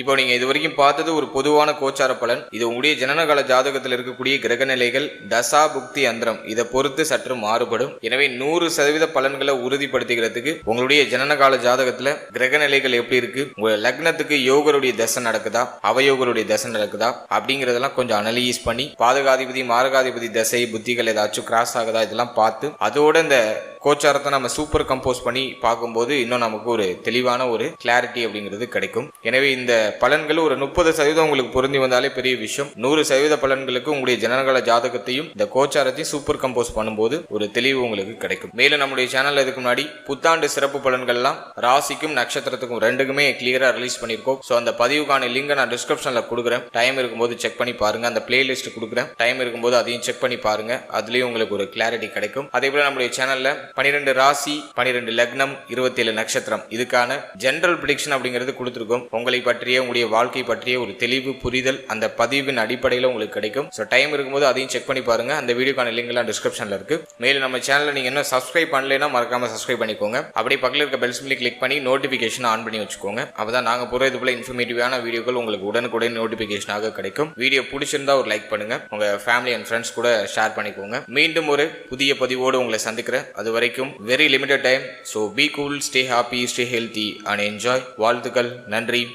இப்போ நீங்க இது வரைக்கும் பார்த்தது ஒரு பொதுவான கோச்சார பலன். இது உங்களுடைய ஜனனகால ஜாதகத்தில் இருக்கக்கூடிய கிரக நிலைகள், தசா புக்தி அந்தரம் இதை பொறுத்து சற்று மாறுபடும். எனவே 100% பலன்களை உறுதிப்படுத்திக்கிறதுக்கு உங்களுடைய ஜனனகால ஜாதகத்துல கிரக நிலைகள் எப்படி இருக்கு, உங்க லக்னத்துக்கு யோகருடைய தசை நடக்குதா, அவயோகருடைய தசை நடக்குதா அப்படிங்கறதெல்லாம் கொஞ்சம் அனலைஸ் பண்ணி பாதகாதிபதி மாரகாதிபதி தசை புத்திகள் ஏதாச்சும் கிராஸ் ஆகுதா இதெல்லாம் பார்த்து அதோட இந்த கோச்சாரத்தை நம்ம சூப்பர் கம்போஸ் பண்ணி பார்க்கும்போது இன்னும் நமக்கு ஒரு தெளிவான ஒரு கிளாரிட்டி அப்படிங்கிறது கிடைக்கும். எனவே இந்த பலன்கள் ஒரு 30% உங்களுக்கு பொருந்தி வந்தாலே பெரிய விஷயம். 100% பலன்களுக்கு உங்களுடைய ஜனனகால ஜாதகத்தையும் இந்த கோச்சாரத்தையும் சூப்பர் கம்போஸ் பண்ணும்போது ஒரு தெளிவு உங்களுக்கு கிடைக்கும். மேலும் நம்முடைய சேனல்ல இதுக்கு முன்னாடி புத்தாண்டு சிறப்பு பலன்கள்லாம் ராசிக்கும் நட்சத்திரத்துக்கும் ரெண்டுக்குமே கிளியரா ரிலீஸ் பண்ணிருக்கோம். ஸோ அந்த பதிவுக்கான லிங்க் நான் டிஸ்கிரிப்ஷன்ல கொடுக்குறேன். டைம் இருக்கும்போது செக் பண்ணி பாருங்க. அந்த பிளேலிஸ்ட் கொடுக்குறேன். டைம் இருக்கும்போது அதையும் செக் பண்ணி பாருங்க. அதுலயும் உங்களுக்கு ஒரு கிளாரிட்டி கிடைக்கும். அதே போல நம்முடைய சேனல்ல 12 ராசி 12 லக்னம் 27 நட்சத்திரம் இதுக்கான ஜெனரல் பிரெடிக்ஷன் அப்படிங்கிறது கொடுத்துருக்கோம். உங்களை பற்றிய உங்களுடைய வாழ்க்கை பற்றிய ஒரு தெளிவு புரிதல் அந்த பதிவின் அடிப்படையில் உங்களுக்கு கிடைக்கும். ஸோ டைம் இருக்கும்போது அதையும் செக் பண்ணி பாருங்க. அந்த வீடியோக்கான லிங்க் எல்லாம் டிஸ்கிரிப்ஷன்ல இருக்கு. மேலும் நம்ம சேனலை நீங்க என்ன சப்ஸ்கிரைப் பண்ணலைன்னா மறக்காம சப்ஸ்கிரைப் பண்ணிக்கோங்க. அப்படியே பக்கத்தில் இருக்க பெல் சிம்பிளை கிளிக் பண்ணி நோட்டிபிகேஷன் ஆன் பண்ணி வச்சுக்கோங்க. அப்பதான் நாங்க போற இது போல இன்ஃபர்மேட்டிவான வீடியோக்கள் உங்களுக்கு உடனுக்குடன் நோட்டிபிகேஷனாக கிடைக்கும். வீடியோ பிடிச்சிருந்தா ஒரு லைக் பண்ணுங்க. உங்க ஃபேமிலி அண்ட் ஃப்ரெண்ட்ஸ் கூட ஷேர் பண்ணிக்கோங்க. மீண்டும் ஒரு புதிய பதிவோடு உங்களை சந்திக்கிறேன். அது வரைக்கும் very limited time, so be cool, stay happy, stay healthy and enjoy. வாழ்த்துக்கள். நன்றி.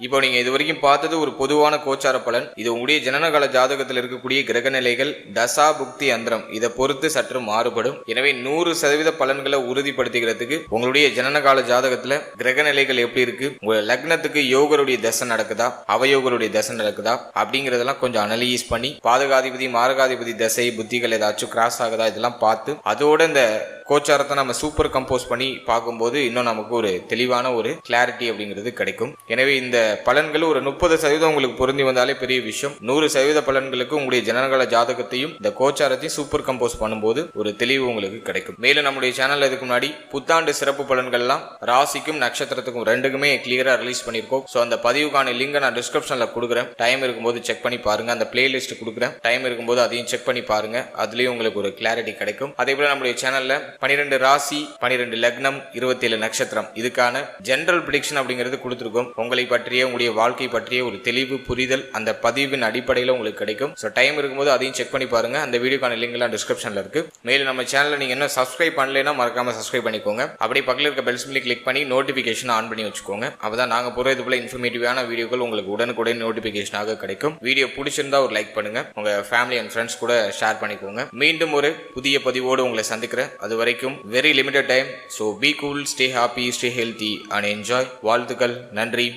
இப்போ நீங்க இது வரைக்கும் பார்த்தது ஒரு பொதுவான கோச்சார பலன். இது உங்களுடைய ஜனனகால ஜாதகத்தில் இருக்கக்கூடிய கிரக நிலைகள், தசா புக்தி அந்தரம் இதை பொறுத்து சற்று மாறுபடும். எனவே 100% பலன்களை உறுதிப்படுத்திக்கிறதுக்கு உங்களுடைய ஜனனகால ஜாதகத்துல கிரக நிலைகள் எப்படி இருக்கு, உங்க லக்னத்துக்கு யோகருடைய தசை நடக்குதா, அவயோகருடைய தசை நடக்குதா அப்படிங்கறதெல்லாம் கொஞ்சம் அனலைஸ் பண்ணி பாதகாதிபதி மாரகாதிபதி தசை புத்திகள் ஏதாச்சும் கிராஸ் ஆகுதா இதெல்லாம் பார்த்து அதோட இந்த கோச்சாரத்தை நம்ம சூப்பர் கம்போஸ் பண்ணி பார்க்கும்போது இன்னும் நமக்கு ஒரு தெளிவான ஒரு கிளாரிட்டி அப்படிங்கிறது கிடைக்கும். எனவே இந்த பலன்கள் ஒரு 30% உங்களுக்கு பொருந்தி வந்தாலே பெரிய விஷயம். 100% பலன்களுக்கு உங்களுடைய ஜனனகால ஜாதகத்தையும் இந்த கோச்சாரத்தையும் சூப்பர் கம்போஸ் பண்ணும்போது ஒரு தெளிவு உங்களுக்கு கிடைக்கும். மேலும் நம்முடைய சேனல்ல இதுக்கு முன்னாடி புத்தாண்டு சிறப்பு பலன்கள்லாம் ராசிக்கும் நட்சத்திரத்துக்கும் ரெண்டுக்குமே கிளியரா ரிலீஸ் பண்ணிருக்கோம். ஸோ அந்த பதிவுக்கான லிங்க் நான் டிஸ்கிரிப்ஷன்ல கொடுக்குறேன். டைம் இருக்கும்போது செக் பண்ணி பாருங்க. அந்த பிளேலிஸ்ட் கொடுக்குறேன். டைம் இருக்கும்போது அதையும் செக் பண்ணி பாருங்க. அதுலயும் உங்களுக்கு ஒரு கிளாரிட்டி கிடைக்கும். அதே போல நம்முடைய சேனல்ல 12 ராசி 12 லக்னம் 27 நட்சத்திரம் இதுக்கான ஜெனரல் பிரெடிக்ஷன் அப்படிங்கிறது கொடுத்துருக்கோம். உங்களை பற்றிய உங்களுடைய வாழ்க்கை பற்றிய ஒரு தெளிவு புரிதல் அந்த பதிவின் அடிப்படையில் உங்களுக்கு கிடைக்கும். ஸோ டைம் இருக்கும்போது அதையும் செக் பண்ணி பாருங்க. அந்த வீடியோக்கான லிங்க் எல்லாம் டிஸ்கிரிப்ஷன்ல இருக்கு. மேலும் நம்ம சேனலை நீங்க என்ன சப்ஸ்கிரைப் பண்ணலைன்னா மறக்காம சப்ஸ்கிரைப் பண்ணிக்கோங்க. அப்படியே பக்கத்தில் இருக்க பெல் சிம்பிளை கிளிக் பண்ணி நோட்டிபிகேஷன் ஆன் பண்ணி வச்சுக்கோங்க. அப்பதான் நாங்க போற இது போல இன்ஃபர்மேட்டிவான வீடியோக்கள் உங்களுக்கு உடனுக்குடன் நோட்டிபிகேஷனாக கிடைக்கும். வீடியோ பிடிச்சிருந்தா ஒரு லைக் பண்ணுங்க. உங்க ஃபேமிலி அண்ட் ஃப்ரெண்ட்ஸ் கூட ஷேர் பண்ணிக்கோங்க. மீண்டும் ஒரு புதிய பதிவோடு உங்களை சந்திக்கிறேன். அது வரைக்கும் very limited time, so be cool, stay happy, stay healthy and enjoy. வாழ்த்துக்கள். நன்றி.